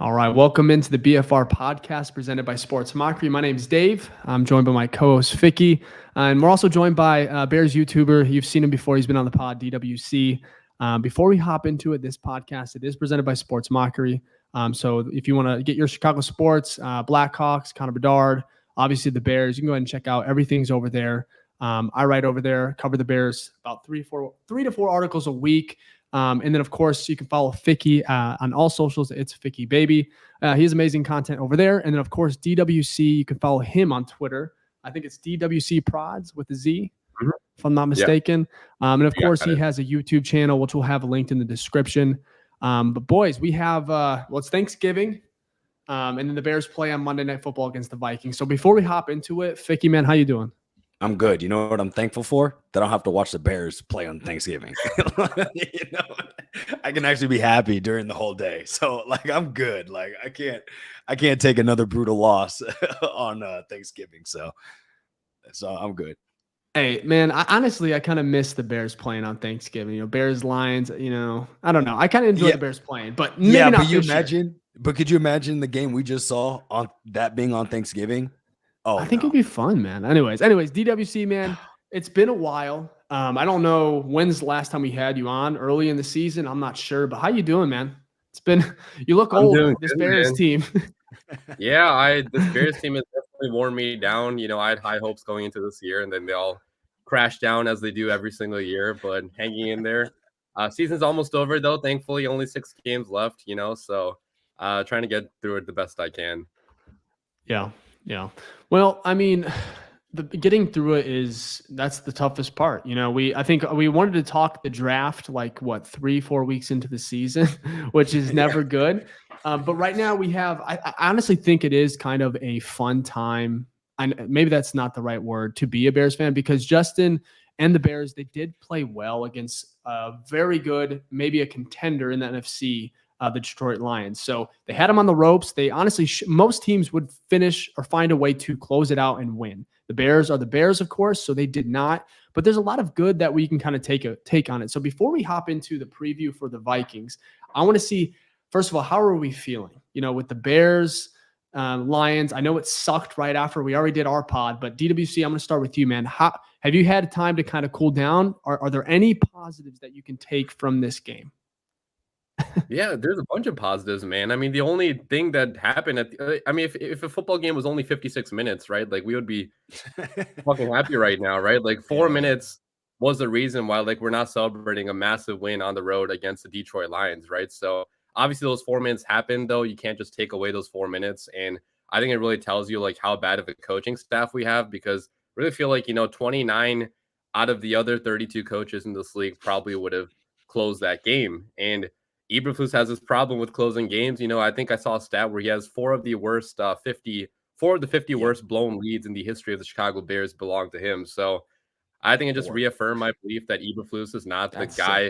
All right, welcome into the BFR Podcast presented by Sports Mockery. My name is Dave. I'm joined by my co-host Ficky, and we're also joined by Bears YouTuber. You've seen him before. He's been on the pod, DWC. Before we hop into it, this podcast, it is presented by Sports Mockery. So if you want to get your Chicago sports, Blackhawks, Connor Bedard, obviously the Bears, you can go ahead and check out. Everything's over there. I write over there, cover the Bears, about three to four articles a week. And then, of course, you can follow Ficky on all socials. It's Ficky Baby. He has amazing content over there. And then, of course, DWC, you can follow him on Twitter. I think it's DWC Prods with a Z, if I'm not mistaken. Yeah. And, of course, he has a YouTube channel, which we'll have linked in the description. But, boys, we have it's Thanksgiving. And then the Bears play on Monday Night Football against the Vikings. So before we hop into it, Ficky, man, how you doing? I'm good. You know what I'm thankful for? That I don't have to watch the Bears play on Thanksgiving. I can actually be happy during the whole day. So I'm good. I can't take another brutal loss on Thanksgiving. So I'm good. Hey, man, I kind of miss the Bears playing on Thanksgiving. Bears, Lions, I don't know. I kind of enjoy the Bears playing, but maybe not but could you imagine the game we just saw on that being on Thanksgiving? Oh, I think it'd be fun, man. Anyways, DWC, man, it's been a while. I don't know when's the last time we had you on. Early in the season, I'm not sure. But how you doing, man? You look old. This Bears team. Yeah, this Bears team has definitely worn me down. I had high hopes going into this year, and then they all crashed down as they do every single year. But hanging in there. Season's almost over, though. Thankfully, only 6 games left. So trying to get through it the best I can. Yeah. Well, getting through it that's the toughest part. I think we wanted to talk the draft 3-4 weeks into the season, which is never good. But right now I honestly think it is kind of a fun time. And maybe that's not the right word to be a Bears fan, because Justin and the Bears, they did play well against a very good, maybe a contender in the NFC, the Detroit Lions. So they had them on the ropes. They honestly, most teams would finish or find a way to close it out and win. The Bears are the Bears, of course, so they did not. But there's a lot of good that we can kind of take on it. So before we hop into the preview for the Vikings, I want to see, first of all, how are we feeling? With the Bears, Lions. I know it sucked right after we already did our pod, but DWC, I'm going to start with you, man. Have you had time to kind of cool down? Are there any positives that you can take from this game? Yeah, there's a bunch of positives, man. The only thing that happened if a football game was only 56 minutes, right? We would be fucking happy right now, right? 4 minutes was the reason why we're not celebrating a massive win on the road against the Detroit Lions, right? So obviously those 4 minutes happened, though. You can't just take away those 4 minutes. And I think it really tells you how bad of a coaching staff we have, because I really feel 29 out of the other 32 coaches in this league probably would have closed that game. And Eberflus has this problem with closing games. I think I saw a stat where he has 4 of the 50 worst blown leads in the history of the Chicago Bears belong to him. So I think it just reaffirmed my belief that Eberflus is not the guy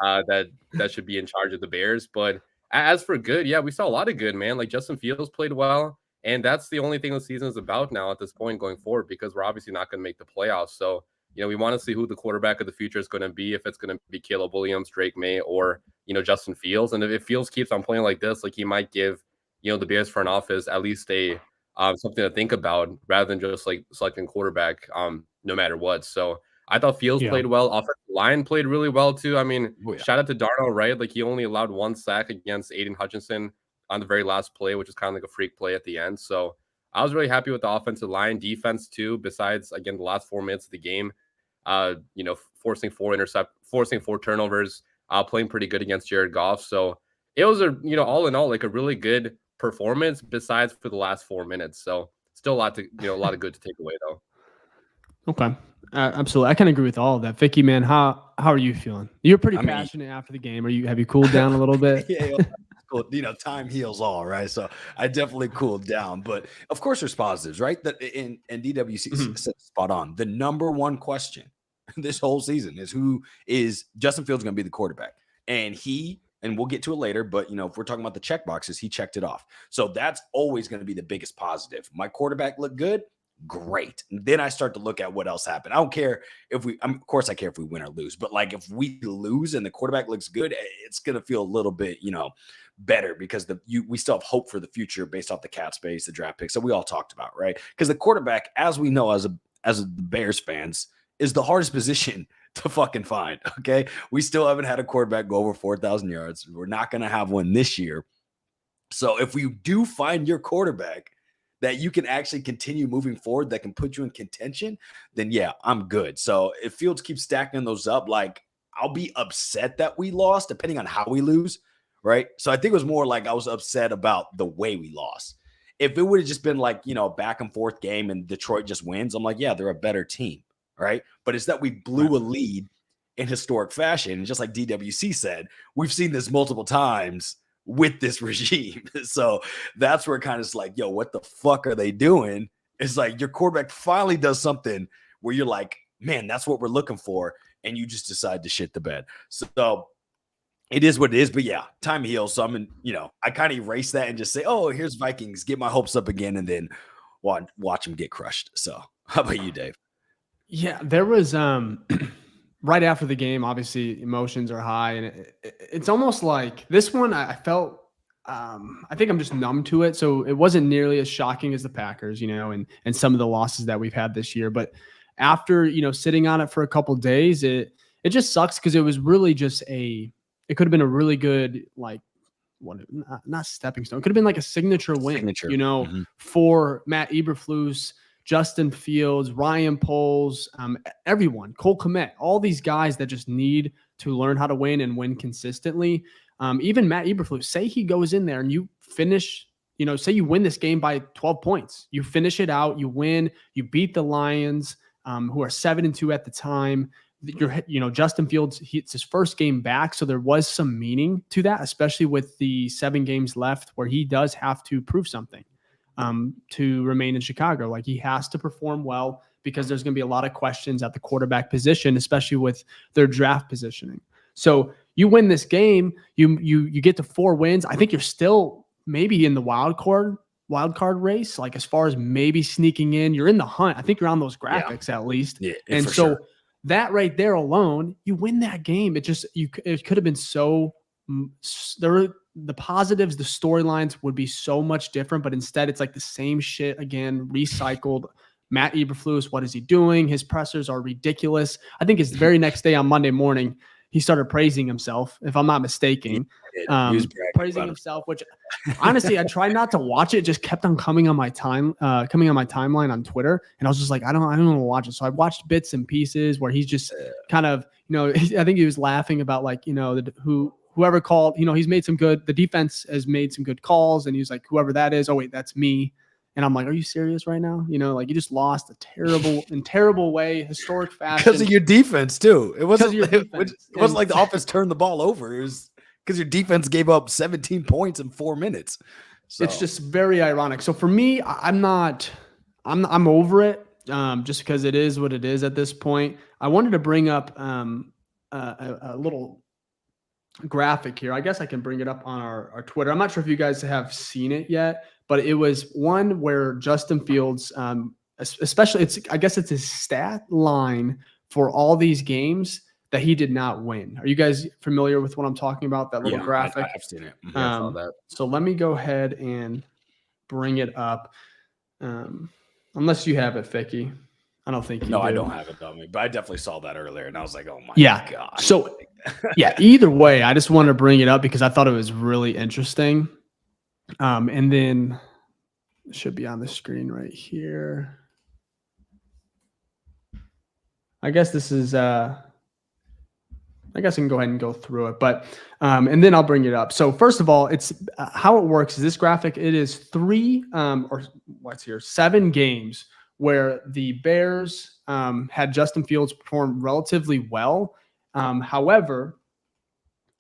that should be in charge of the Bears. But as for good, we saw a lot of good, man. Justin Fields played well, and that's the only thing the season is about now at this point going forward, because we're obviously not going to make the playoffs. So we want to see who the quarterback of the future is going to be, if it's going to be Caleb Williams, Drake May, or Justin Fields. And if Fields keeps on playing like this, he might give the Bears front office at least a something to think about, rather than just selecting quarterback no matter what. So I thought Fields played well. Offensive line played really well too. Shout out to Darnold, right? He only allowed 1 sack against Aiden Hutchinson on the very last play, which is kind of a freak play at the end. So I was really happy with the offensive line. Defense too, besides again the last 4 minutes of the game. Forcing 4 turnovers, playing pretty good against Jared Goff. So it was all in all, a really good performance, besides for the last 4 minutes. So still a lot of good to take away, though. Okay. Absolutely. I can agree with all of that. Ficky, man, how are you feeling? You're pretty passionate after the game. Have you cooled down a little bit? Cool. Time heals all, right? So I definitely cooled down, but of course there's positives, right? That and DWC said spot on. The number one question this whole season is Justin Fields going to be the quarterback? And we'll get to it later, but if we're talking about the check boxes, he checked it off. So that's always going to be the biggest positive. My quarterback looked good. Great. And then I start to look at what else happened. I don't care if of course I care if we win or lose, but if we lose and the quarterback looks good, it's going to feel a little bit, better because we still have hope for the future based off the cap space, the draft picks that we all talked about, right? Because the quarterback, as we know, as the Bears fans, is the hardest position to fucking find. Okay, we still haven't had a quarterback go over 4,000 yards. We're not going to have one this year. So if we do find your quarterback that you can actually continue moving forward, that can put you in contention, then yeah, I'm good. So if Fields keeps stacking those up, like I'll be upset that we lost, depending on how we lose, right? So I think it was more like I was upset about the way we lost. If it would have just been like, a back and forth game and Detroit just wins, I'm like, yeah, they're a better team, right? But it's that we blew a lead in historic fashion. And just like DWC said, we've seen this multiple times with this regime. So that's where it kind of is like, yo, what the fuck are they doing? It's like your quarterback finally does something where you're like, man, that's what we're looking for. And you just decide to shit the bed. So it is what it is. But yeah, time heals. So I'm I kind of erase that and just say, oh, here's Vikings, get my hopes up again, and then watch them get crushed. So how about you, Dave? Yeah, there was right after the game, obviously emotions are high, and it's almost like this one I felt I think I'm just numb to it. So it wasn't nearly as shocking as the Packers, and some of the losses that we've had this year. But after, sitting on it for a couple of days, it just sucks because it was really just it could have been a really good, like, not stepping stone. It could have been like a signature win, for Matt Eberflus, Justin Fields, Ryan Poles, everyone, Cole Kmet, all these guys that just need to learn how to win and win consistently. Even Matt Eberflus, say he goes in there and you finish, say you win this game by 12 points, you finish it out, you win, you beat the Lions, who are 7-2 at the time. Justin Fields, it's his first game back. So there was some meaning to that, especially with the 7 games left where he does have to prove something. To remain in Chicago. Like, he has to perform well because there's going to be a lot of questions at the quarterback position, especially with their draft positioning. So you win this game, you get to 4 wins. I think you're still maybe in the wild card race, like as far as maybe sneaking in. You're in the hunt. I think you're on those graphics at least. Yeah, and so sure. That right there alone, you win that game. It could have been so the positives, the storylines would be so much different, but instead it's like the same shit again, recycled. Matt Eberflus, what is he doing? His pressers are ridiculous. I think his very next day on Monday morning, he started praising himself, if I'm not mistaken. He was praising himself, which honestly, I tried not to watch it. Just kept on coming on my timeline on Twitter, and I was just like, I don't want to watch it. So I watched bits and pieces where he's just kind of, I think he was laughing about like, whoever called, he's made the defense has made some good calls, and he's like, whoever that is, oh wait, that's me. And I'm like, are you serious right now? Like, you just lost in terrible way, historic fashion. Because of your defense too. It wasn't like the offense turned the ball over. It was because your defense gave up 17 points in 4 minutes. So it's just very ironic. So for me, I'm over it. Just because it is what it is at this point. I wanted to bring up a little graphic here. I guess I can bring it up on our Twitter. I'm not sure if you guys have seen it yet, but it was one where Justin Fields, especially I guess it's his stat line for all these games that he did not win. Are you guys familiar with what I'm talking about? That little graphic? I've seen it. I saw that. So let me go ahead and bring it up. Unless you have it, Ficky. I don't think you do. I don't have it on me, but I definitely saw that earlier, and I was like, oh my God. So either way, I just wanted to bring it up because I thought it was really interesting. And then it should be on the screen right here. I guess this is I guess I can go ahead and go through it, but and then I'll bring it up. So first of all, it's how it works is this graphic. It is 7 games where the Bears had Justin Fields perform relatively well. However,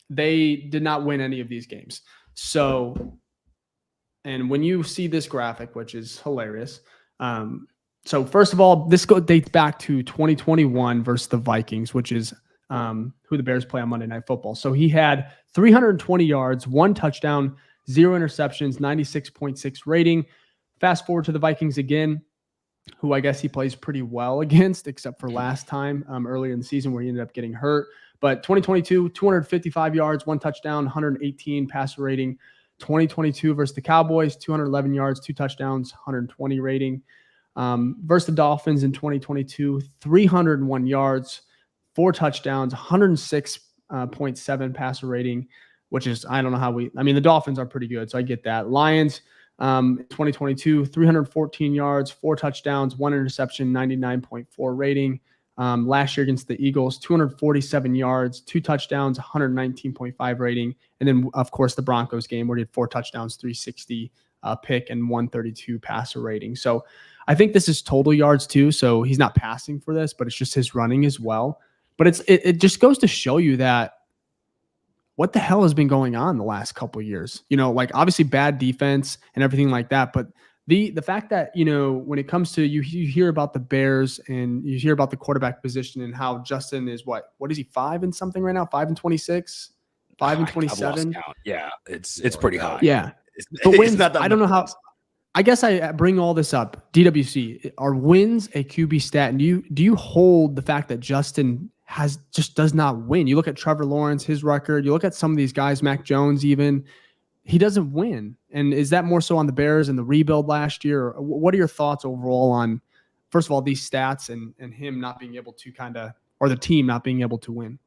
they did not win any of these games. So, and when you see this graphic, which is hilarious. So first of all, this dates back to 2021 versus the Vikings, which is who the Bears play on Monday Night Football. So he had 320 yards, 1 touchdown, 0 interceptions, 96.6 rating. Fast forward to the Vikings again, who I guess he plays pretty well against, except for last time earlier in the season where he ended up getting hurt. But 2022, 255 yards, 1 touchdown, 118 passer rating. 2022 versus the Cowboys, 211 yards, 2 touchdowns, 120 rating. Versus the Dolphins in 2022, 301 yards, 4 touchdowns, 106.7 passer rating, which is, I don't know how the Dolphins are pretty good, so I get that. Lions, 2022, 314 yards, 4 touchdowns, 1 interception, 99.4 rating. Last year against the Eagles, 247 yards, 2 touchdowns, 119.5 rating. And then, of course, the Broncos game where he had 4 touchdowns, 360 pick, and 132 passer rating. So I think this is total yards too. So he's not passing for this, but it's just his running as well. But it just goes to show you that what the hell has been going on the last couple of years? Like obviously bad defense and everything like that, but the fact that, when it comes to you hear about the Bears and you hear about the quarterback position and how Justin is what is he, 5 and something right now? 5 and 26, 5 and 27. Yeah, it's pretty high. Yeah, but wins, I don't know how. I guess I bring all this up. DWC, are wins a QB stat? And do you hold the fact that Justin just does not win? You look at Trevor Lawrence, his record. You look at some of these guys, Mac Jones, even. He doesn't win. And is that more so on the Bears and the rebuild last year? Or what are your thoughts overall on, first of all, these stats and him not being able to or the team not being able to win?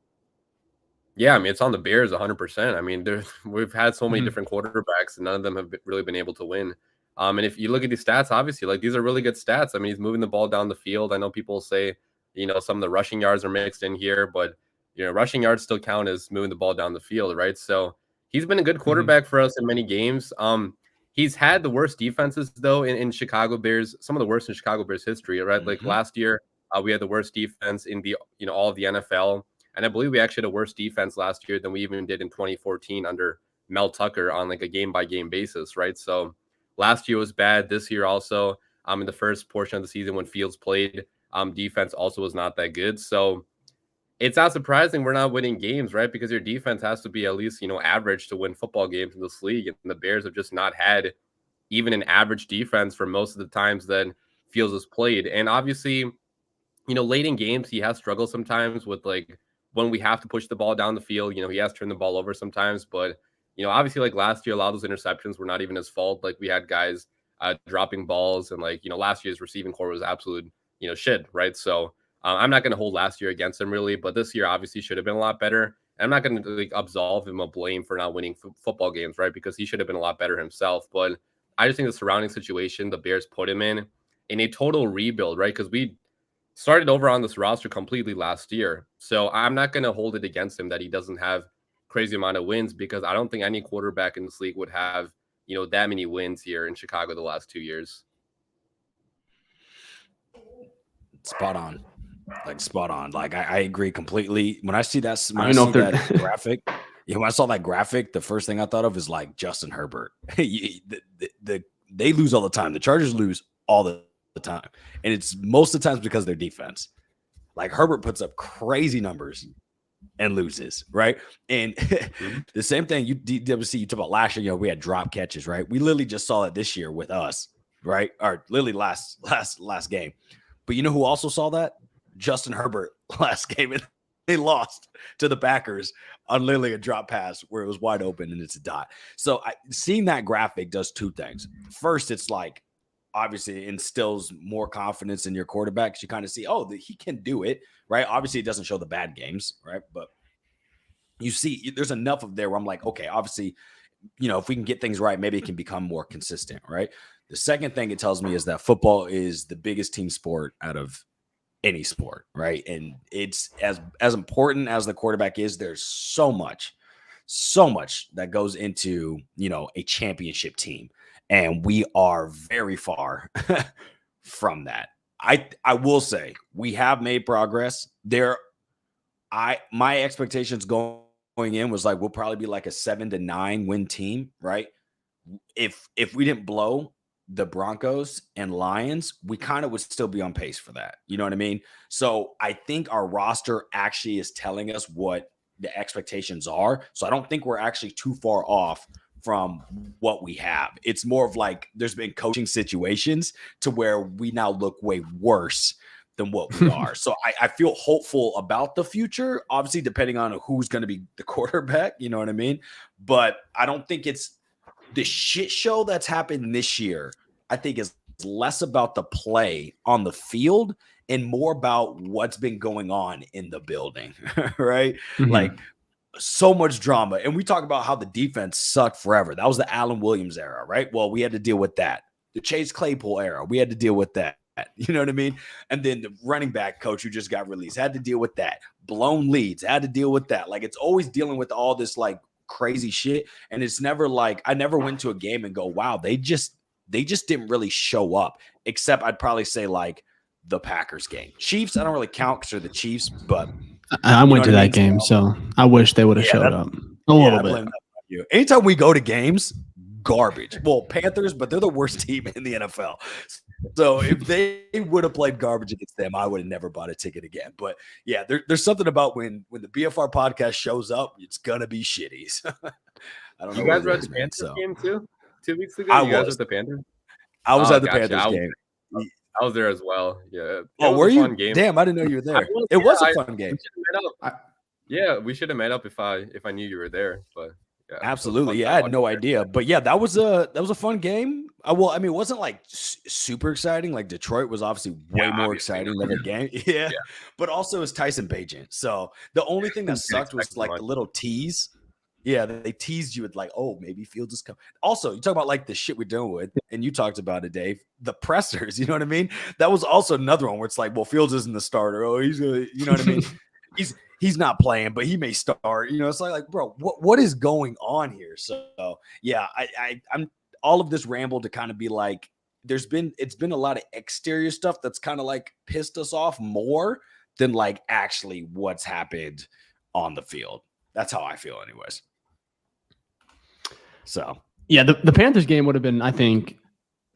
Yeah, it's on the Bears 100%. We've had so many different quarterbacks and none of them have really been able to win. And if you look at these stats, obviously, like these are really good stats. He's moving the ball down the field. I know people say, some of the rushing yards are mixed in here, but, rushing yards still count as moving the ball down the field, right? So he's been a good quarterback for us in many games. He's had the worst defenses, though, in Chicago Bears, some of the worst in Chicago Bears history, right? Like last year, we had the worst defense in the all of the NFL. And I believe we actually had a worse defense last year than we even did in 2014 under Mel Tucker on like a game-by-game basis, right? So last year was bad. This year also, in the first portion of the season when Fields played, defense also was not that good. So it's not surprising we're not winning games, right? Because your defense has to be at least, average to win football games in this league. And the Bears have just not had even an average defense for most of the times that Fields has played. And obviously, late in games, he has struggled sometimes with like when we have to push the ball down the field, he has turned the ball over sometimes. But, obviously like last year, a lot of those interceptions were not even his fault. Like we had guys dropping balls and like, last year's receiving core was absolute, shit, right? So I'm not going to hold last year against him really, but this year obviously should have been a lot better. And I'm not going to like absolve him of blame for not winning football games, right? Because he should have been a lot better himself. But I just think the surrounding situation the Bears put him in a total rebuild, right? Because we started over on this roster completely last year. So I'm not going to hold it against him that he doesn't have crazy amount of wins, because I don't think any quarterback in this league would have, that many wins here in Chicago the last 2 years. Spot on. Like I agree completely. When I see that, graphic, when I saw that graphic, the first thing I thought of is like Justin Herbert. They lose all the time. The Chargers lose all the time, and it's most of the times because of their defense. Like Herbert puts up crazy numbers and loses, right? And the same thing DWC, you talk about last year. We had drop catches, right? We literally just saw it this year with us, right? Or literally last game. But you know who also saw that? Justin Herbert last game, and they lost to the Packers on literally a drop pass where it was wide open and it's a dot. So seeing that graphic does two things. First, it's like obviously it instills more confidence in your quarterbacks. You kind of see, he can do it, right? Obviously, it doesn't show the bad games, right? But you see, there's enough of there where I'm like, okay, obviously, if we can get things right, maybe it can become more consistent, right? The second thing it tells me is that football is the biggest team sport out of any sport, right? And it's as important as the quarterback is, there's so much that goes into, a championship team. And we are very far from that. I will say we have made progress there. My expectations going in was like, we'll probably be like a 7 to 9 win team, right? If we didn't blow the Broncos and Lions, we kind of would still be on pace for that. You know what I mean? So I think our roster actually is telling us what the expectations are. So I don't think we're actually too far off from what we have. It's more of like there's been coaching situations to where we now look way worse than what we are. So I feel hopeful about the future, obviously, depending on who's going to be the quarterback. You know what I mean? But I don't think it's the shit show that's happened this year. I think is less about the play on the field and more about what's been going on in the building, right? Mm-hmm. Like so much drama. And we talk about how the defense sucked forever. That was the Allen Williams era, right? Well, we had to deal with that. The Chase Claypool era, we had to deal with that. You know what I mean? And then the running back coach who just got released had to deal with that. Blown leads, had to deal with that. Like, it's always dealing with all this like crazy shit. And it's never like, I never went to a game and go, wow, they just didn't really show up, except I'd probably say like the Packers game. Chiefs, I don't really count because they're the Chiefs, but I went to that game, so I wish they would have showed up a little bit. Anytime we go to games, garbage. Well, Panthers, but they're the worst team in the NFL. So if they would have played garbage against them, I would have never bought a ticket again. But yeah, there's something about when the BFR podcast shows up, it's gonna be shitty. So, I don't know. You guys were at the Panthers game too 2 weeks ago. I you guys was were at the Panthers. I was at the Panthers game. I was there as well. Yeah. Oh, were you? Game. Damn, I didn't know you were there. It was a fun game. We should have met up if I knew you were there. But yeah, absolutely. Yeah, I had no idea. But yeah, that was a fun game. Well, I mean, it wasn't like super exciting. Like Detroit was obviously way more exciting than the game. Yeah. But also it's Tyson Bagent. So the only thing that sucked was like the little tease. Yeah, they teased you with like, oh, maybe Fields is coming. Also, you talk about like the shit we're dealing with, and you talked about it, Dave. The pressers, you know what I mean? That was also another one where it's like, well, Fields isn't the starter. Oh, he's gonna, you know what I mean? He's not playing, but he may start. You know, it's like, bro, what is going on here? So yeah, I'm all of this ramble to kind of be like, it's been a lot of exterior stuff that's kind of like pissed us off more than like actually what's happened on the field. That's how I feel, anyways. So yeah, the Panthers game would have been, I think,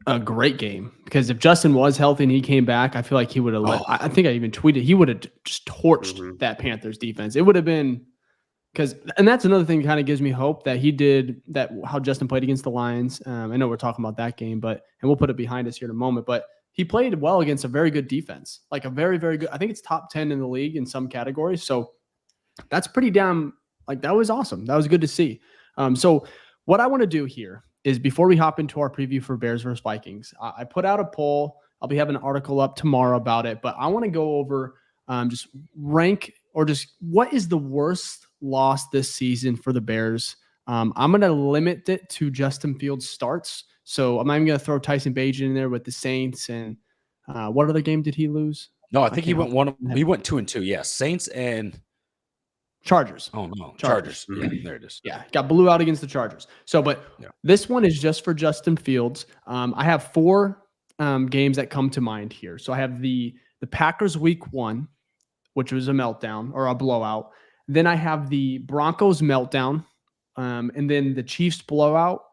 a great game because if Justin was healthy and he came back, I feel like he would have. I think I even tweeted he would have just torched that Panthers defense. It would have been and that's another thing that kind of gives me hope that he did that. How Justin played against the Lions. I know we're talking about that game, and we'll put it behind us here in a moment. But he played well against a very good defense, like a very, very good. I think it's top 10 in the league in some categories. So that's pretty damn. Like that was awesome. That was good to see. So what I want to do here is before we hop into our preview for Bears versus Vikings, I put out a poll. I'll be having an article up tomorrow about it, but I want to go over just rank or just what is the worst loss this season for the Bears. I'm going to limit it to Justin Fields starts. So I'm not even going to throw Tyson Bagent in there with the Saints. And what other game did he lose? No, I think he went 2-2. Yeah, Saints and Chargers. Oh no, Chargers. Yeah, there it is. Yeah, got blew out against the Chargers. So, but this one is just for Justin Fields. I have 4 games that come to mind here. So I have the Packers week 1, which was a meltdown or a blowout. Then I have the Broncos meltdown, and then the Chiefs blowout,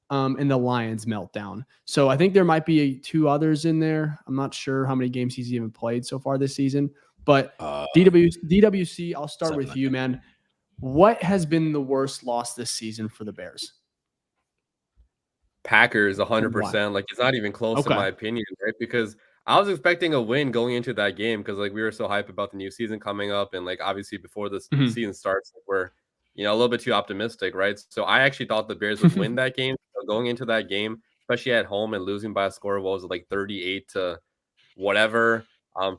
and the Lions meltdown. So I think there might be 2 others in there. I'm not sure how many games he's even played so far this season. But DWC, I'll start with you, man. What has been the worst loss this season for the Bears? Packers, 100%. Like, it's not even close in my opinion, right? Because I was expecting a win going into that game because, like, we were so hyped about the new season coming up. And, like, obviously before the season starts, we're, a little bit too optimistic, right? So I actually thought the Bears would win that game. So going into that game, especially at home and losing by a score of, what was it, like 38 to whatever.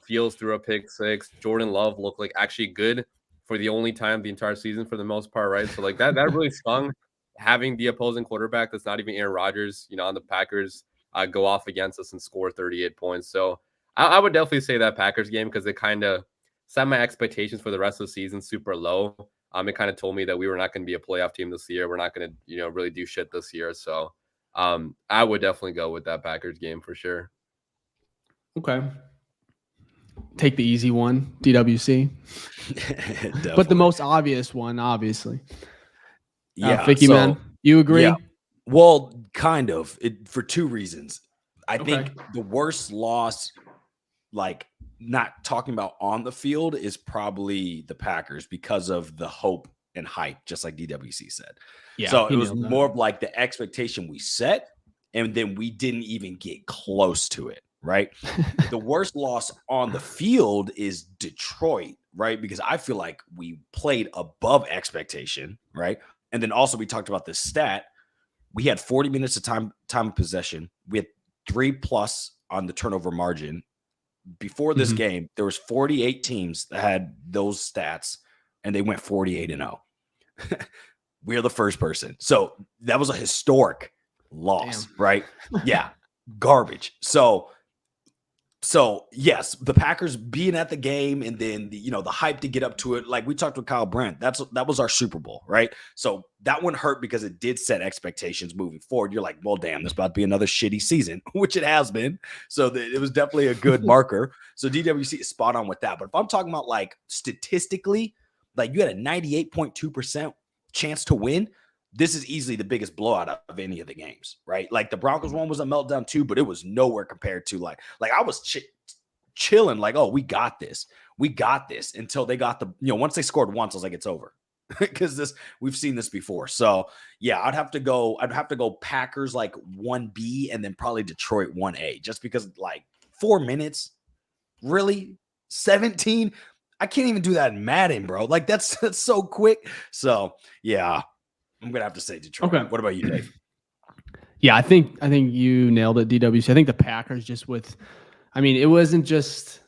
Fields threw a pick 6. Jordan Love looked like actually good for the only time the entire season for the most part, right? So like that really stung, having the opposing quarterback that's not even Aaron Rodgers, on the Packers go off against us and score 38 points. So I would definitely say that Packers game because it kind of set my expectations for the rest of the season super low. It kind of told me that we were not going to be a playoff team this year. We're not going to, really do shit this year. So I would definitely go with that Packers game for sure. Okay. Take the easy one, DWC. But the most obvious one, obviously. Yeah. Ficky, man, you agree? Yeah. Well, kind of. For 2 reasons. I think the worst loss, like not talking about on the field, is probably the Packers because of the hope and hype, just like DWC said. Yeah, so it was more of like the expectation we set, and then we didn't even get close to it. right? The worst loss on the field is Detroit, right? Because I feel like we played above expectation, right? And then also we talked about this stat. We had 40 minutes of time of possession. We had 3+ on the turnover margin. Before this game, there was 48 teams that had those stats, and they went 48-0. We're the first person. So that was a historic loss, right? Yeah, garbage. So yes, the Packers being at the game and then the hype to get up to it. Like we talked with Kyle Brandt, that was our Super Bowl, right? So that one hurt because it did set expectations moving forward. You're like, well, damn, this about to be another shitty season, which it has been. So it was definitely a good marker. So DWC is spot on with that. But if I'm talking about like statistically, like you had a 98.2% chance to win. This is easily the biggest blowout of any of the games, right? Like the Broncos one was a meltdown too, but it was nowhere compared to like I was chilling, like, oh, we got this until they got once they scored once, I was like, it's over because we've seen this before. So yeah, I'd have to go Packers like 1B and then probably Detroit 1A, just because like 4 minutes, really 17. I can't even do that in Madden, bro. Like that's so quick. So yeah. I'm gonna have to say Detroit. Okay. What about you, Dave? Yeah, I think you nailed it, DWC. I think the Packers it wasn't just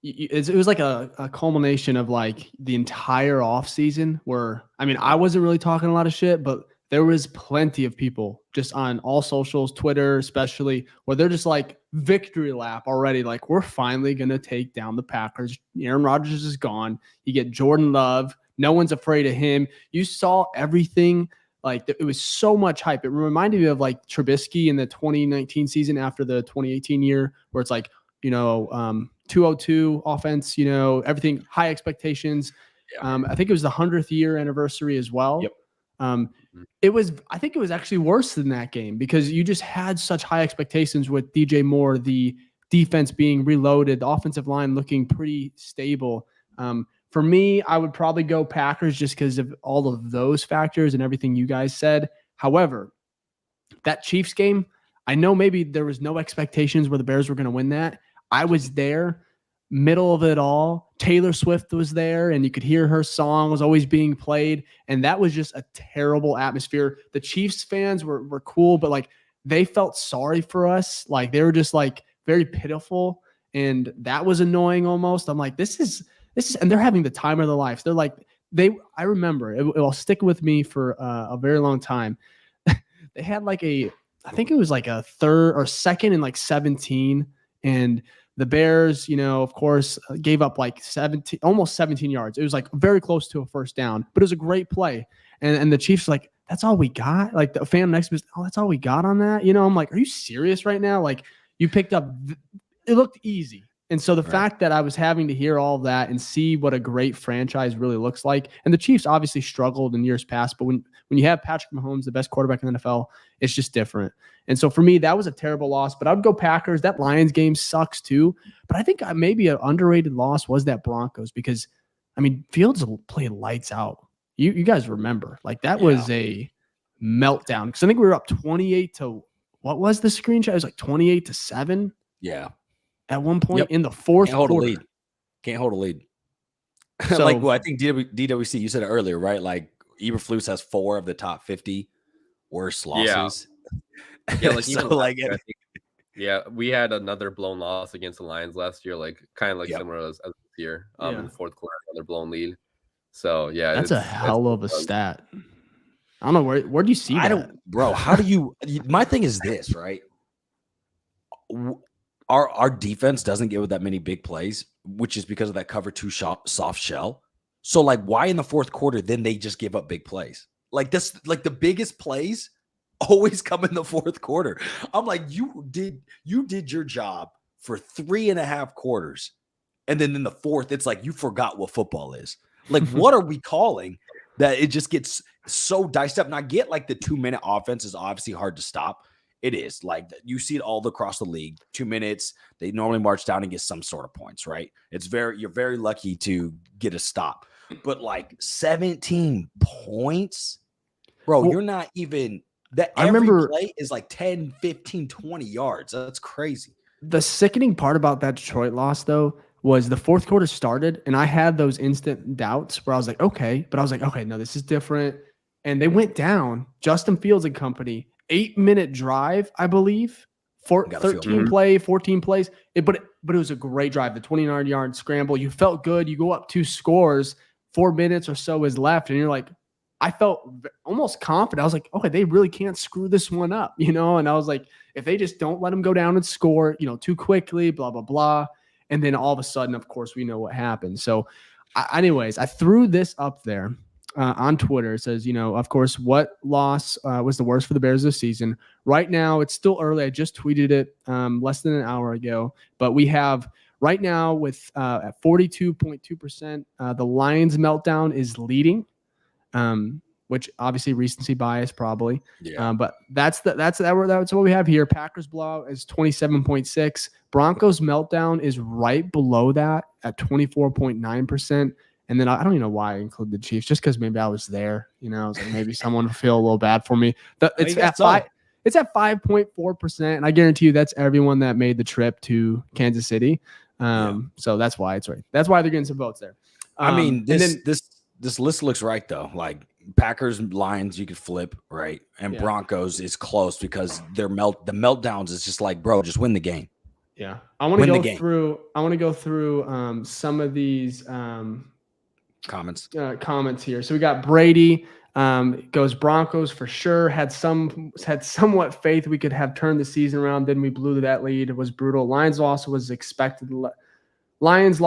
it was like a culmination of like the entire offseason where I wasn't really talking a lot of shit, but there was plenty of people just on all socials, Twitter especially, where they're just like victory lap already. Like we're finally gonna take down the Packers. Aaron Rodgers is gone. You get Jordan Love. No one's afraid of him. You saw everything. Like it was so much hype. It reminded me of like Trubisky in the 2019 season after the 2018 year, where it's like, 202 offense, everything, high expectations. Yeah. I think it was the 100th year anniversary as well. Yep. I think it was actually worse than that game because you just had such high expectations with DJ Moore, the defense being reloaded, the offensive line looking pretty stable. For me, I would probably go Packers just because of all of those factors and everything you guys said. However, that Chiefs game, I know maybe there was no expectations where the Bears were going to win that. I was there, middle of it all. Taylor Swift was there, and you could hear her song was always being played, and that was just a terrible atmosphere. The Chiefs fans were cool, but like they felt sorry for us. Like they were just like very pitiful, and that was annoying almost. I'm like, this is, and they're having the time of their lives. They're like, I remember, it will stick with me for a very long time. They had like I think it was like a third or second and like 17. And the Bears, of course, gave up like almost 17 yards. It was like very close to a first down, but it was a great play. And the Chiefs like, that's all we got? Like the fan next to me, oh, that's all we got on that? I'm like, are you serious right now? Like you picked up, it looked easy. And so the fact that I was having to hear all that and see what a great franchise really looks like, and the Chiefs obviously struggled in years past, but when you have Patrick Mahomes, the best quarterback in the NFL, it's just different. And so for me, that was a terrible loss, but I would go Packers. That Lions game sucks too. But I think maybe an underrated loss was that Broncos because, Fields played lights out. You guys remember, like that was a meltdown because I think we were up 28 to, what was the screenshot? It was like 28-7. Yeah. At one point in the fourth quarter. Can't hold a lead. So, I think DWC, you said it earlier, right? Like Eberflus has 4 of the top 50 worst losses. Yeah, like so we had another blown loss against the Lions last year, like kind of like similar as this year. In the fourth quarter, another blown lead. So yeah, that's a hell of a stat. I don't know where do you see that? Bro, how do you? My thing is this, right? Our defense doesn't give that many big plays, which is because of that cover 2 soft shell. So like, why in the fourth quarter then they just give up big plays? Like this, like the biggest plays always come in the fourth quarter. I'm like, you did your job for 3.5 quarters, and then in the fourth, it's like you forgot what football is. Like, what are we calling that? It just gets so diced up. And I get like the 2-minute offense is obviously hard to stop. It is like you see it all across the league. 2 minutes, they normally march down and get some sort of points, right? You're very lucky to get a stop. But like 17 points, bro, you're not even that. Every play is like 10, 15, 20 yards. That's crazy. The sickening part about that Detroit loss, though, was the fourth quarter started, and I had those instant doubts where I was like, okay, but I was like, okay, no, this is different. And they went down. Justin Fields and company, 8-minute drive, I believe, 13 play, 14 plays. But it was a great drive. The 29-yard scramble. You felt good. You go up 2 scores. 4 minutes or so is left, and you're like, I felt almost confident. I was like, okay, they really can't screw this one up, And I was like, if they just don't let them go down and score, too quickly, blah, blah, blah. And then all of a sudden, of course, we know what happened. So anyways, I threw this up there on Twitter. It says, of course, what loss was the worst for the Bears this season? Right now, it's still early. I just tweeted it less than an hour ago. But we have right now with at 42.2%, the Lions meltdown is leading. Which obviously recency bias probably. Yeah. But that's what we have here. Packers blowout is 27.6. Broncos meltdown is right below that at 24.9%. And then I don't even know why I included the Chiefs, just because maybe I was there. I was like, maybe someone would feel a little bad for me. It's at 5.4%, and I guarantee you that's everyone that made the trip to Kansas City. So that's why it's right. That's why they're getting some votes there. I mean, this list looks right though. Like Packers, Lions, you could flip, right? And Broncos is close because the meltdowns is just like, bro, just win the game. Yeah. I want to go through some of these comments here. So we got Brady goes Broncos for sure. Had somewhat faith we could have turned the season around. Then we blew that lead. It was brutal. Lions loss was expected. Let's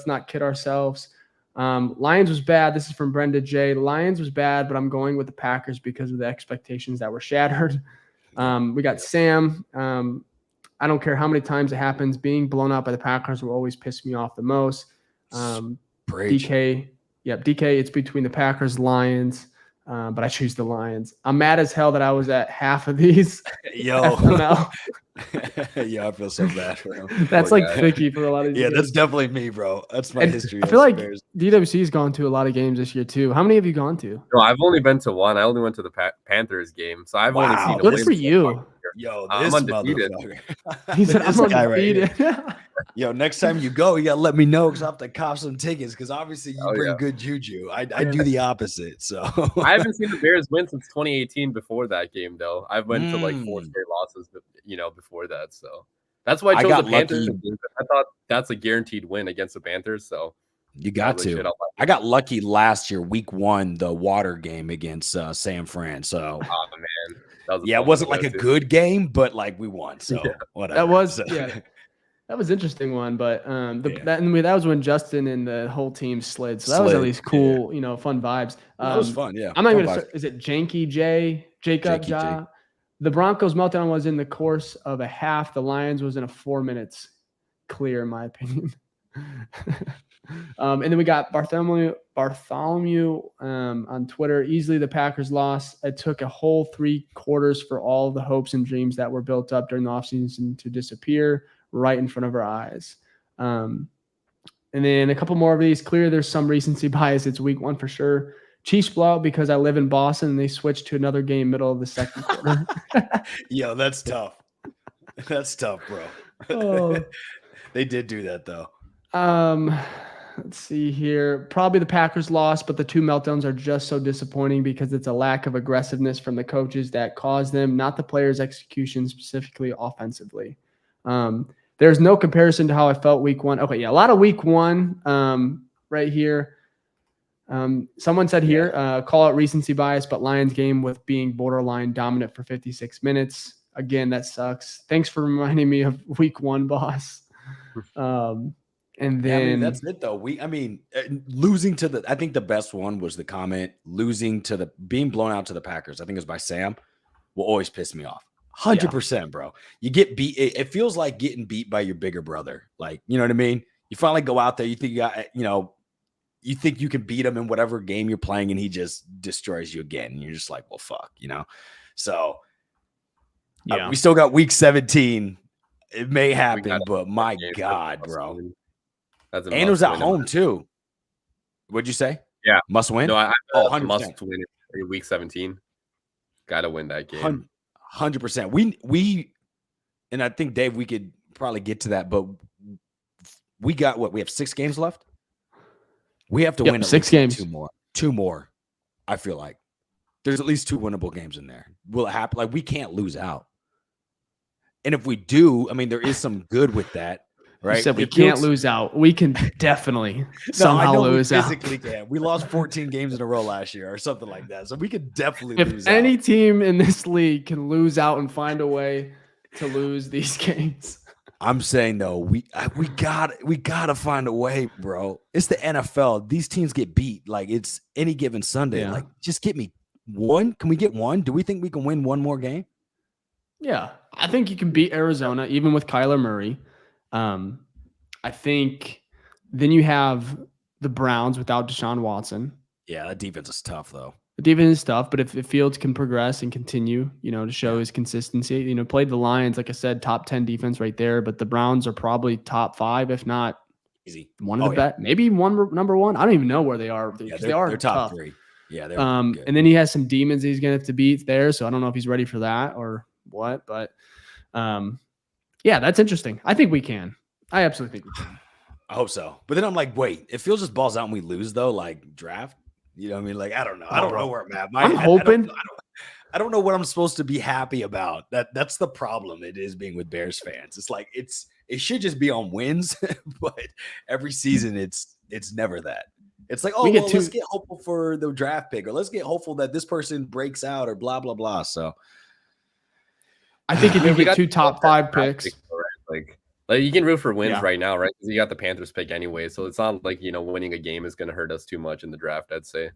not kid ourselves. Lions was bad. This is from Brenda J. Lions was bad, but I'm going with the Packers because of the expectations that were shattered. We got Sam. I don't care how many times it happens. Being blown out by the Packers will always piss me off the most. DK. Yep. DK. It's between the Packers, Lions. But I choose the Lions. I'm mad as hell that I was at half of these. Yo, yeah, I feel so bad for him. That's like Ficky for a lot of these games. That's definitely me, bro. That's my history. I feel like DWC's gone to a lot of games this year too. How many have you gone to? No, I've only been to one. I only went to the Panthers game, so I've only seen. Good for you. Yo, I'm undefeated. He said, "I'm undefeated." Right. Yo, next time you go, you gotta let me know because I have to cop some tickets. Because obviously you bring good juju. I do the opposite. So I haven't seen the Bears win since 2018. Before that game, though, I've went to like 4 straight losses. Before that, so that's why I chose the Panthers. I thought that's a guaranteed win against the Panthers. So you got to. I got lucky last year, week 1, the water game against San Fran. So oh man. It wasn't like a good game, but like we won. So whatever. That was that was an interesting one. But that was when Justin and the whole team slid. So that was at least cool, fun vibes. That was fun, yeah. I'm not going to. Is it Janky J? Jacob Ja? The Broncos meltdown was in the course of a half. The Lions was in a 4 minutes clear, in my opinion. And then we got Bartholomew on Twitter. Easily the Packers loss. It took a whole 3 quarters for all the hopes and dreams that were built up during the offseason to disappear right in front of our eyes. And then a couple more of these. Clear there's some recency bias. It's week 1 for sure. Chiefs blowout because I live in Boston and they switched to another game middle of the second quarter. Yo, that's tough. That's tough, bro. Oh. They did do that though. Let's see here. Probably the Packers lost, but the 2 meltdowns are just so disappointing because it's a lack of aggressiveness from the coaches that caused them, not the players' execution, specifically offensively. There's no comparison to how I felt week 1. Okay, yeah, a lot of week 1 right here. Someone said here, call out recency bias, but Lions game with being borderline dominant for 56 minutes. Again, that sucks. Thanks for reminding me of week 1, boss. And then that's it though. Losing to I think the best one was the comment losing to being blown out to the Packers. I think it was by Sam. Will always piss me off. 100%, bro. You get beat. It feels like getting beat by your bigger brother. Like, you know what I mean? You finally go out there. You think you think you can beat him in whatever game you're playing, and he just destroys you again. And you're just like, well, fuck, So we still got week 17. It may happen, but my God, bro. And it was at home too. What'd you say? Yeah, must win. No, I must win in week 17. Got to win that game. 100%. We and I think, Dave, we could probably get to that, but we got what? We have 6 games left. We have to win at 6 games. 2 more. I feel like there's at least 2 winnable games in there. Will it happen? Like, we can't lose out. And if we do, I mean, there is some good with that, right? You said we can't lose out. We can definitely somehow lose out. Physically can. We lost 14 games in a row last year or something like that. So we could definitely lose out. If any out. team in this league can lose out and find a way to lose these games. I'm saying, though, we gotta find a way, bro. It's the NFL. These teams get beat. Like, it's any given Sunday. Yeah. Like, just get me one. Can we get one? Do we think we can win one more game? Yeah, I think you can beat Arizona even with Kyler Murray. I think then you have the Browns without Deshaun Watson. Yeah, that defense is tough, though. The defense is tough, but if Fields can progress and continue, to show his consistency, played the Lions, like I said, top 10 defense right there, but the Browns are probably top 5, if not easy. One of the best, maybe number 1. I don't even know where they are. Yeah, they're top tough. 3. Yeah, they're good. And then he has some demons he's going to have to beat there, so I don't know if he's ready for that or what, but yeah, that's interesting. I think we can. I absolutely think we can. I hope so. But then I'm like, wait, if Fields just balls out and we lose, though, like draft, you know what I mean? Like, I don't know. I don't know where I'm at. I'm hoping. I don't know what I'm supposed to be happy about. That's the problem. It is being with Bears fans. It's like it should just be on wins, but every season it's never that. It's like, let's get hopeful for the draft pick, or let's get hopeful that this person breaks out, or blah blah blah. So I think if you get 2 top 5 picks, right? Like you can root for wins right now, right? Because you got the Panthers pick anyway, so it's not like winning a game is going to hurt us too much in the draft. I'd say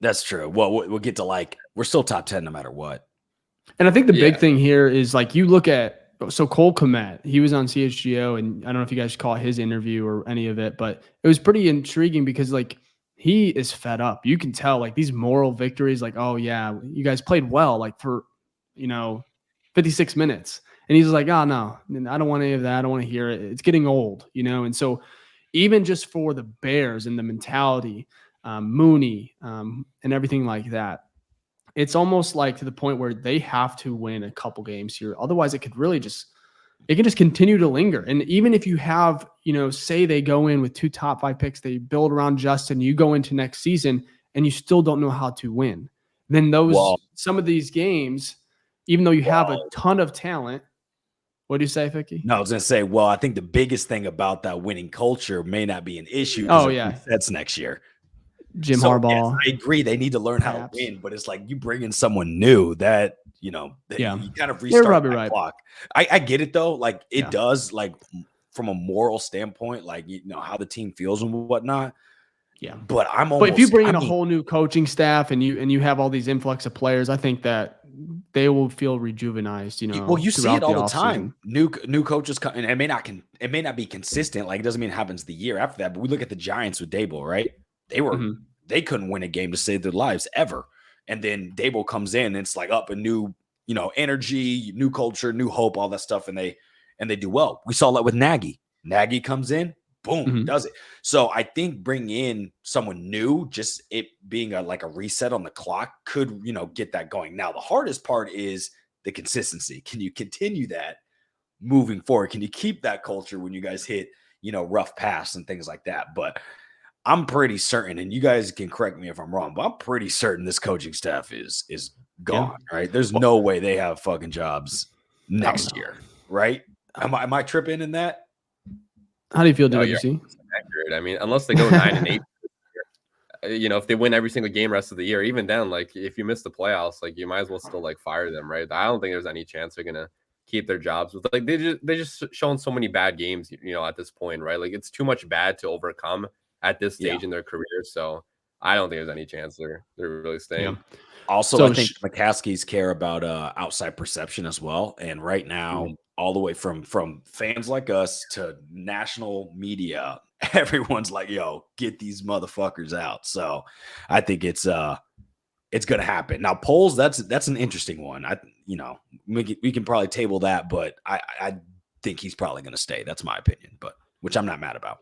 that's true. Well, we'll get to we're still top 10 no matter what. And I think the big thing here is you look at Cole Kmet. He was on CHGO, and I don't know if you guys caught his interview or any of it, but it was pretty intriguing because he is fed up. You can tell these moral victories. Oh yeah, you guys played well. For 56 minutes. And he's like, oh, no, I don't want any of that. I don't want to hear it. It's getting old, And so even just for the Bears and the mentality, Mooney and everything like that, it's almost to the point where they have to win a couple games here. Otherwise, it could really just continue to linger. And even if you have, say they go in with 2 top 5 picks, they build around Justin, you go into next season and you still don't know how to win. Then some of these games, even though you have a ton of talent, what do you say, Ficky? No, I was going to say, I think the biggest thing about that winning culture may not be an issue. That's next year. Jim Harbaugh. Yes, I agree. They need to learn how to win, but it's you bring in someone new that, you kind of restart that clock. I get it, though. It does, from a moral standpoint, how the team feels and whatnot. Yeah. But But if you bring in a whole new coaching staff and you have all these influx of players, I think that they will feel rejuvenized, Well, you see it all the time. New coaches come, and it may not be consistent. It doesn't mean it happens the year after that. But we look at the Giants with Dable, right? They couldn't win a game to save their lives ever. And then Dable comes in, and it's up a new, energy, new culture, new hope, all that stuff, and they do well. We saw that with Nagy. Nagy comes in, boom, does it. So I think bringing in someone new, just it being a reset on the clock could, get that going. Now, the hardest part is the consistency. Can you continue that moving forward? Can you keep that culture when you guys hit, rough paths and things like that? But I'm pretty certain, and you guys can correct me if I'm wrong, but I'm pretty certain this coaching staff is gone, right? There's no way they have fucking jobs next year, right? Am I tripping in that? How do you feel, DWC? Accurate. I mean, unless they go 9-8, if they win every single game rest of the year, even then, if you miss the playoffs, you might as well still fire them, right? I don't think there's any chance they're gonna keep their jobs. With they just shown so many bad games, at this point, right? It's too much bad to overcome at this stage in their career. So I don't think there's any chance they're really staying. Yeah. Also, I think McCaskies care about outside perception as well. And right now, all the way from fans like us to national media, everyone's like, yo, get these motherfuckers out. So I think it's going to happen. Now, polls, that's an interesting one. We can probably table that, but I think he's probably going to stay. That's my opinion, but which I'm not mad about.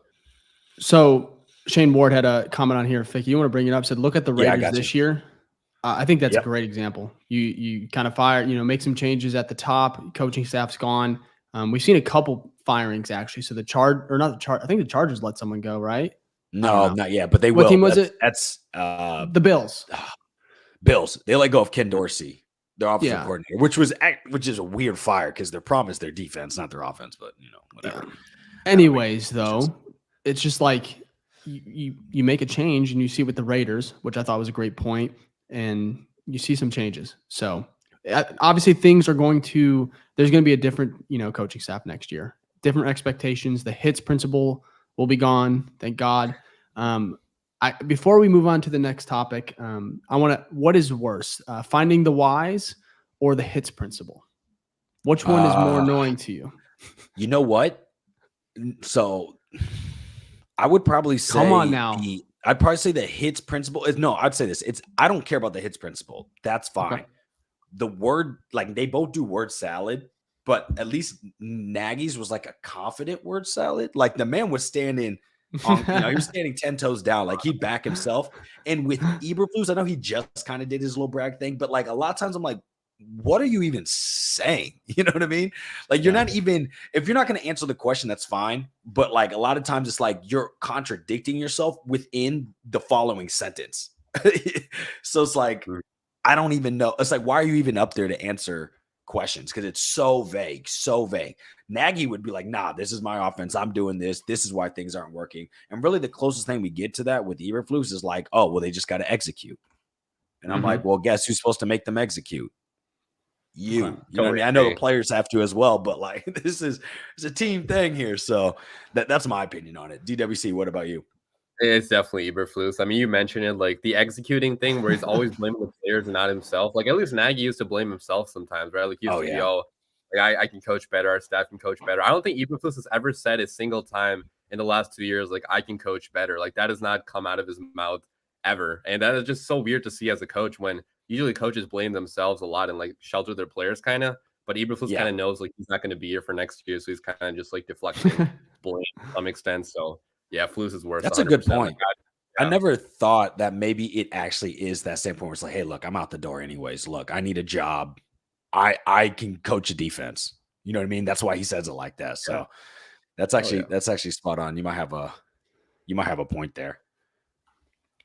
So Shane Ward had a comment on here. Ficky, you want to bring it up? Said, look at the Raiders this year. I think that's a great example. You kind of fire, make some changes at the top. Coaching staff's gone. We've seen a couple firings actually. So I think the Chargers let someone go, right? No, not yet, but they will. What team was it? That's the Bills. Bills. They let go of Ken Dorsey, their offensive Yeah. coordinator, which is a weird fire because their problem is their defense, not their offense. But whatever. Yeah. Anyways, though, it's just like you make a change and you see with the Raiders, which I thought was a great point, and you see some changes. So obviously things are there's going to be a different, coaching staff next year, different expectations. The hits principle will be gone. Thank God. Before we move on to the next topic, what is worse, finding the whys or the hits principle? Which one is more annoying to you? You know what? So I would probably say, come on now. I'd probably say the hits principle is I'd say this. I don't care about the hits principle. That's fine. Okay. The word, like they both do word salad, but at least Nagy's was like a confident word salad. Like the man was standing he was standing 10 toes down, like he'd back himself. And with Eberflus, I know he just kind of did his little brag thing, but like a lot of times I'm like, what are you even saying? You know what I mean? Like you're not even, if you're not going to answer the question, that's fine. But like a lot of times it's like you're contradicting yourself within the following sentence. So it's like, I don't even know. It's like, why are you even up there to answer questions? Because it's so vague, so vague. Nagy would be like, nah, this is my offense. I'm doing this. This is why things aren't working. And really the closest thing we get to that with Eberflus is like, oh, well, they just got to execute. And I'm like, well, guess who's supposed to make them execute? You know what I mean? I know the players have to as well, but like it's a team thing here. So that's my opinion on it. DWC, what about you? It's definitely Eberflus. I mean, you mentioned it, like the executing thing where he's always blaming the players and not himself. Like at least Nagy used to blame himself sometimes, right? Like he used to yo, like I can coach better, our staff can coach better. I don't think Eberflus has ever said a single time in the last 2 years, like I can coach better. Like that has not come out of his mouth ever. And that is just so weird to see as a coach when usually coaches blame themselves a lot and like shelter their players kind of, but Eberflus kind of knows like he's not going to be here for next year. So he's kind of just like deflecting blame to some extent. So yeah, Flus is worse. That's a good point. I never thought that maybe it actually is that standpoint where it's like, hey, look, I'm out the door anyways. Look, I need a job. I can coach a defense. You know what I mean? That's why he says it like that. So that's actually spot on. You might have a point there.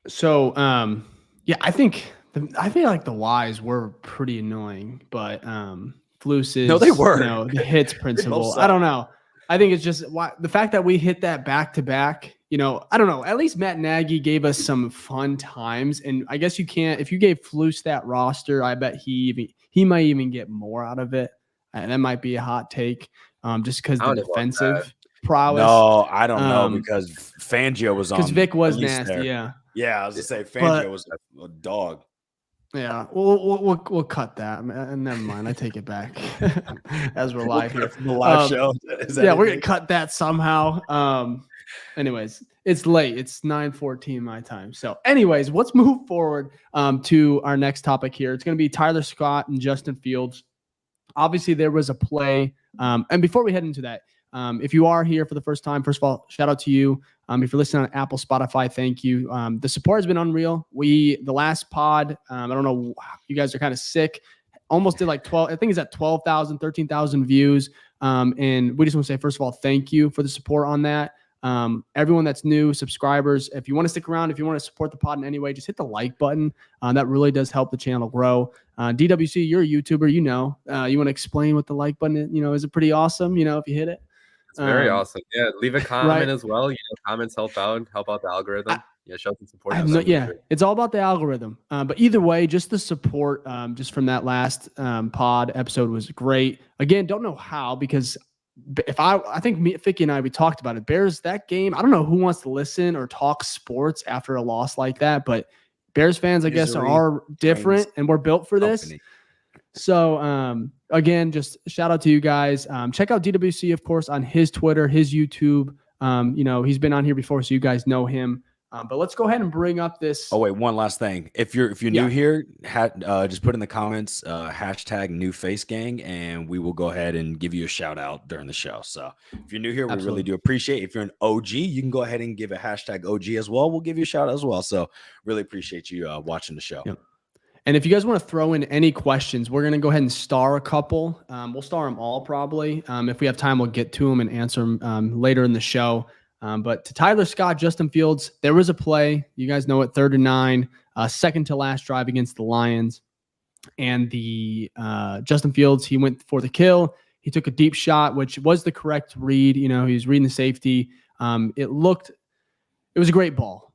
So I feel like the whys were pretty annoying, but Flus is they were the hits principle. I don't know. I think it's just the fact that we hit that back to back. I don't know. At least Matt Nagy gave us some fun times, and I guess you can't. If you gave Flus that roster, I bet he might even get more out of it. And that might be a hot take, just because the defensive prowess. No, I don't know because Fangio was on. Because Vic was nasty. There. Yeah, I was gonna say Fangio was a dog. Yeah, we'll cut that. Never mind, I take it back. As we're live here from the live show. We're gonna cut that somehow. Anyways, it's late. It's 9:14 my time. So, anyways, let's move forward to our next topic here. It's gonna be Tyler Scott and Justin Fields. Obviously, there was a play. And before we head into that, if you are here for the first time, first of all, shout out to you. If you're listening on Apple, Spotify, thank you. The support has been unreal. The last pod, I don't know, you guys are kind of sick. Almost did like 12, I think it's at 12,000, 13,000 views. And we just want to say, first of all, thank you for the support on that. Everyone that's new, subscribers, if you want to stick around, if you want to support the pod in any way, just hit the like button. That really does help the channel grow. DWC, you're a YouTuber, you want to explain what the like button is, is it pretty awesome, if you hit it? It's very awesome. Yeah, leave a comment as well. Comments help out the algorithm. Show some support. It's all about the algorithm. But either way, just the support just from that last pod episode was great. Again, don't know how, because I think Ficky and we talked about it. Bears, that game, I don't know who wants to listen or talk sports after a loss like that, but Bears fans, I guess, are different, and we're built for this. So, again, just shout out to you guys. Check out DWC, of course, on his Twitter, his YouTube. He's been on here before, so you guys know him. But let's go ahead and bring up this. Oh, wait, one last thing. If you're new here, just put in the comments hashtag new face gang, and we will go ahead and give you a shout out during the show. So if you're new here, we really do appreciate it. If you're an OG, you can go ahead and give a hashtag OG as well. We'll give you a shout out as well. So really appreciate you watching the show. Yep. And if you guys want to throw in any questions, we're going to go ahead and star a couple. We'll star them all probably. If we have time, we'll get to them and answer them later in the show. But to Tyler Scott, Justin Fields, there was a play. You guys know it, 3rd and 9, second to last drive against the Lions. And the Justin Fields, he went for the kill. He took a deep shot, which was the correct read. He was reading the safety. It was a great ball.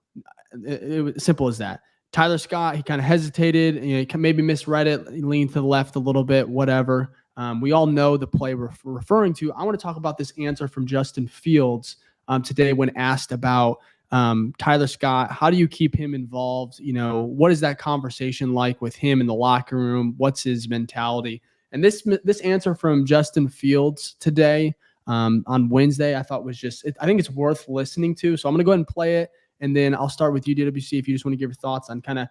It was simple as that. Tyler Scott, he kind of hesitated, he maybe misread it, leaned to the left a little bit, whatever. We all know the play we're referring to. I want to talk about this answer from Justin Fields today when asked about Tyler Scott. How do you keep him involved? What is that conversation like with him in the locker room? What's his mentality? And this answer from Justin Fields today on Wednesday, I thought was I think it's worth listening to. So I'm going to go ahead and play it. And then I'll start with you, DWC, if you just want to give your thoughts on kind of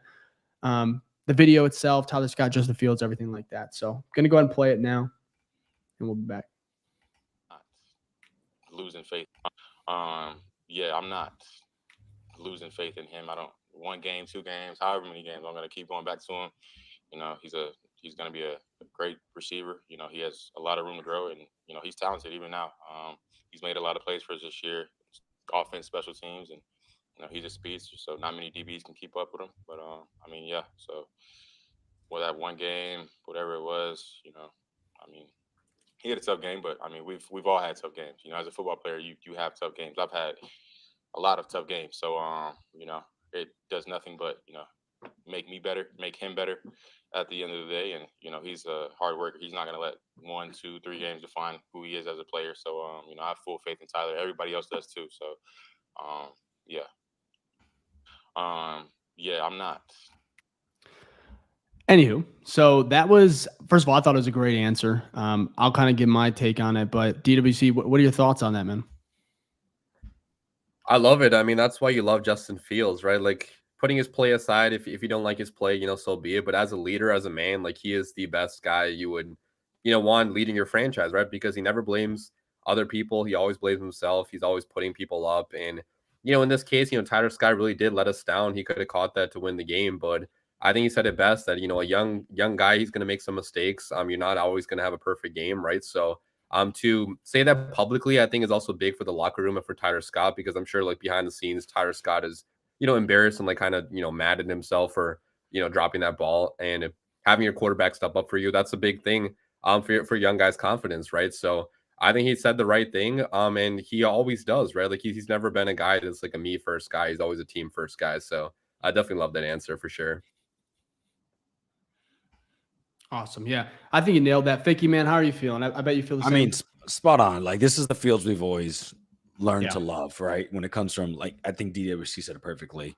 the video itself, Tyler Scott, Justin Fields, everything like that. So I'm going to go ahead and play it now, and we'll be back. Losing faith. Yeah, I'm not losing faith in him. I don't. 1 game, 2 games, however many games, I'm going to keep going back to him. He's going to be a great receiver. He has a lot of room to grow, and he's talented even now. He's made a lot of plays for us this year, offense, special teams, and he's a speedster, so not many DBs can keep up with him. But yeah. So for that 1 game, whatever it was, he had a tough game. But we've all had tough games. As a football player, you have tough games. I've had a lot of tough games. So it does nothing but make me better, make him better at the end of the day. And he's a hard worker. He's not going to let 1, 2, 3 games define who he is as a player. So I have full faith in Tyler. Everybody else does too. So yeah. Yeah, I'm not. Anywho, so that was, first of all, I thought it was a great answer. I'll kind of give my take on it, but DWC, what are your thoughts on that, man? I love it. That's why you love Justin Fields, right? Like, putting his play aside, if you don't like his play, so be it. But as a leader, as a man, like, he is the best guy you would, want leading your franchise, right? Because he never blames other people. He always blames himself. He's always putting people up. And in this case, Tyler Scott really did let us down. He could have caught that to win the game, but I think he said it best that, a young guy, he's going to make some mistakes. You're not always going to have a perfect game, right? So to say that publicly, I think is also big for the locker room and for Tyler Scott, because I'm sure, like, behind the scenes, Tyler Scott is, embarrassed and, like, kind of, mad at himself for, dropping that ball. And if having your quarterback step up for you, that's a big thing for young guys' confidence, right? So I think he said the right thing, and he always does, right? Like, he's never been a guy that's like a me first guy. He's always a team first guy. So I definitely love that answer for sure. Awesome. Yeah, I think you nailed that. Ficky, man, how are you feeling? I bet you feel the same. Spot on. Like, this is the Fields we've always learned to love, right? When it comes from, like, I think DWC said it perfectly.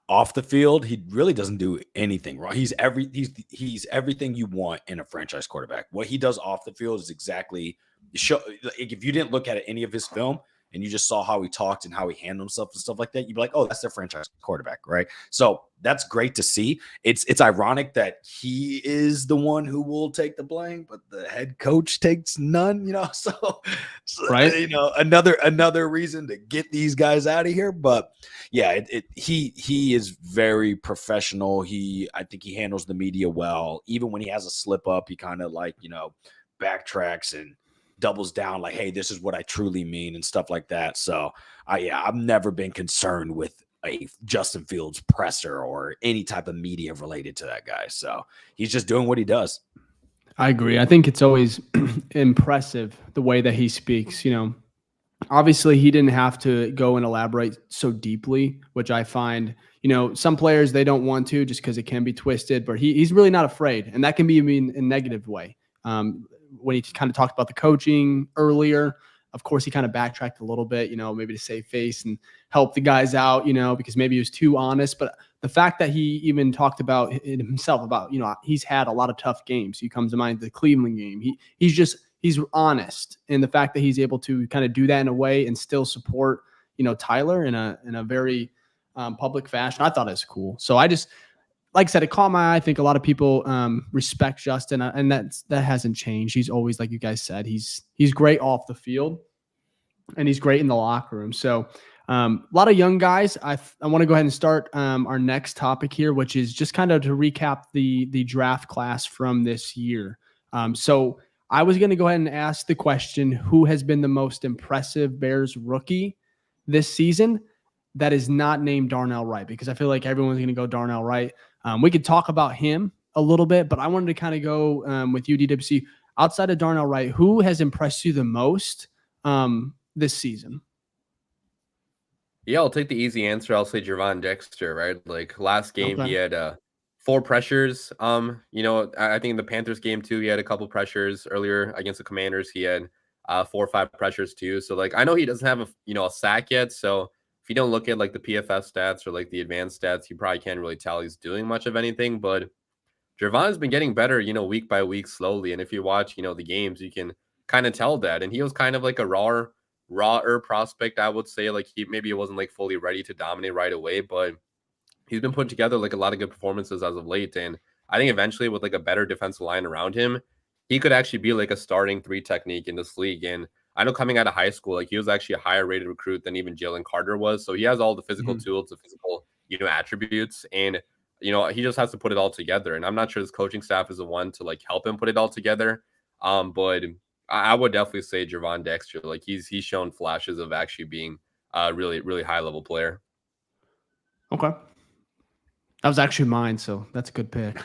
Off the field, he really doesn't do anything wrong. He's everything you want in a franchise quarterback. What he does off the field is exactly show. Like, if you didn't look at any of his film and you just saw how he talked and how he handled himself and stuff like that, you'd be like, oh, that's their franchise quarterback, right? So that's great to see. It's ironic that he is the one who will take the blame, but the head coach takes none, so right. Another reason to get these guys out of here. But yeah, he is very professional. I think he handles the media well. Even when he has a slip up, he kind of, like, backtracks and doubles down, like, hey, this is what I truly mean and stuff like that. So I've never been concerned with a Justin Fields presser or any type of media related to that guy. So he's just doing what he does. I agree. I think it's always impressive the way that he speaks. Obviously he didn't have to go and elaborate so deeply, which I find, some players, they don't want to just because it can be twisted, but he's really not afraid. And that can be in a negative way. When he kind of talked about the coaching earlier, of course, he kind of backtracked a little bit, maybe to save face and help the guys out, because maybe he was too honest. But the fact that he even talked about it himself, about, he's had a lot of tough games. He comes to mind the Cleveland game. He's honest. And the fact that he's able to kind of do that in a way and still support, Tyler in a very public fashion, I thought it was cool. So like I said, it caught my eye. I think a lot of people respect Justin, and that hasn't changed. He's always, like you guys said, he's great off the field, and he's great in the locker room. So A lot of young guys. I want to go ahead and start our next topic here, which is just kind of to recap the draft class from this year. So I was going to go ahead and ask the question, who has been the most impressive Bears rookie this season that is not named Darnell Wright? Because I feel like everyone's going to go Darnell Wright. We could talk about him a little bit, but I wanted to kind of go with you, DWC. Outside of Darnell Wright, who has impressed you the most this season? Yeah, I'll take the easy answer. I'll say Javon Dexter, right? Like last game, Okay. he had 4 pressures. I think in the Panthers game too, he had a couple pressures earlier against the Commanders. He had 4 or 5 pressures too. So like, I know he doesn't have a sack yet. So if you don't look at like the PFF stats or like the advanced stats, you probably can't really tell he's doing much of anything. But Javon has been getting better, week by week slowly. And if you watch, the games, you can kind of tell that. And he was kind of like a rawer prospect, I would say. Like he wasn't like fully ready to dominate right away, but he's been putting together like a lot of good performances as of late. And I think eventually with like a better defensive line around him, he could actually be like a starting 3 technique in this league. And I know coming out of high school, like he was actually a higher rated recruit than even Jalen Carter was. So he has all the physical tools, the physical, attributes, and he just has to put it all together. And I'm not sure his coaching staff is the one to like help him put it all together. But I would definitely say Javon Dexter. Like he's shown flashes of actually being a really, really high level player. Okay. That was actually mine, so that's a good pick.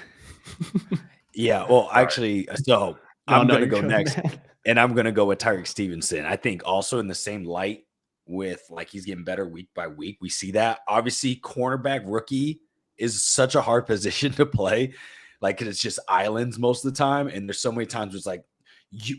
Yeah, well, actually, so I'm going to go next, man. and I'm going to go with Tyreek Stevenson. I think also in the same light with like he's getting better week by week. We see that. Obviously, cornerback rookie is such a hard position to play, like 'cause it's just islands most of the time, and there's so many times where it's like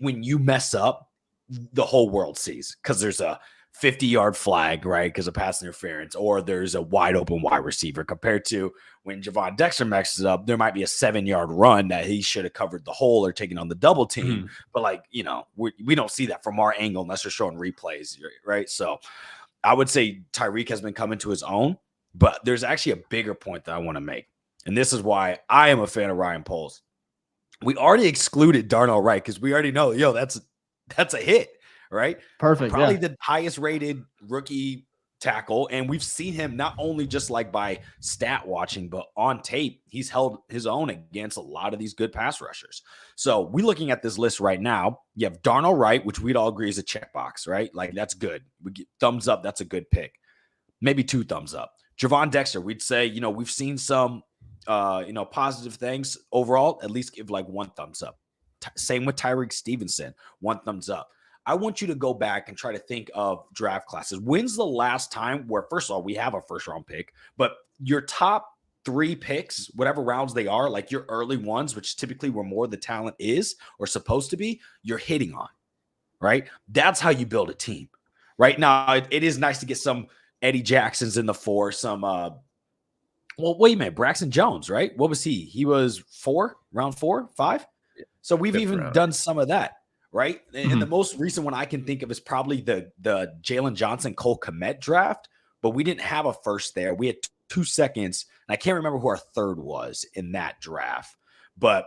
when you mess up, the whole world sees because there's a 50-yard flag, right? Because of pass interference, or there's a wide open wide receiver compared to when Javon Dexter messes up, there might be a 7-yard run that he should have covered the hole or taken on the double team. But like, we don't see that from our angle unless they're showing replays, right? So I would say Tyreek has been coming to his own, but there's actually a bigger point that I want to make. And this is why I am a fan of Ryan Poles. We already excluded Darnell Wright because we already know, that's a hit. Right? Perfect. Probably the highest rated rookie tackle. And we've seen him not only just like by stat watching, but on tape, he's held his own against a lot of these good pass rushers. So we're looking at this list right now. You have Darnell Wright, which we'd all agree is a checkbox, right? Like that's good. We get thumbs up. That's a good pick. Maybe 2 thumbs up. Javon Dexter, we'd say, we've seen some, positive things overall, at least give like 1 thumbs up. Same with Tyreek Stevenson, 1 thumbs up. I want you to go back and try to think of draft classes. When's the last time where, first of all, we have a first round pick, but your top 3 picks, whatever rounds they are, like your early ones, which typically where more the talent is or supposed to be, you're hitting on, right? That's how you build a team. Right now, it is nice to get some Eddie Jacksons in the 4, some, wait a minute, Braxton Jones, right? What was he? He was 4, round 4, 5. So we've even done some of that. Right. And the most recent one I can think of is probably the Jalen Johnson, Cole Kmet draft, but we didn't have a first there. We had 2 seconds, and I can't remember who our 3rd was in that draft. But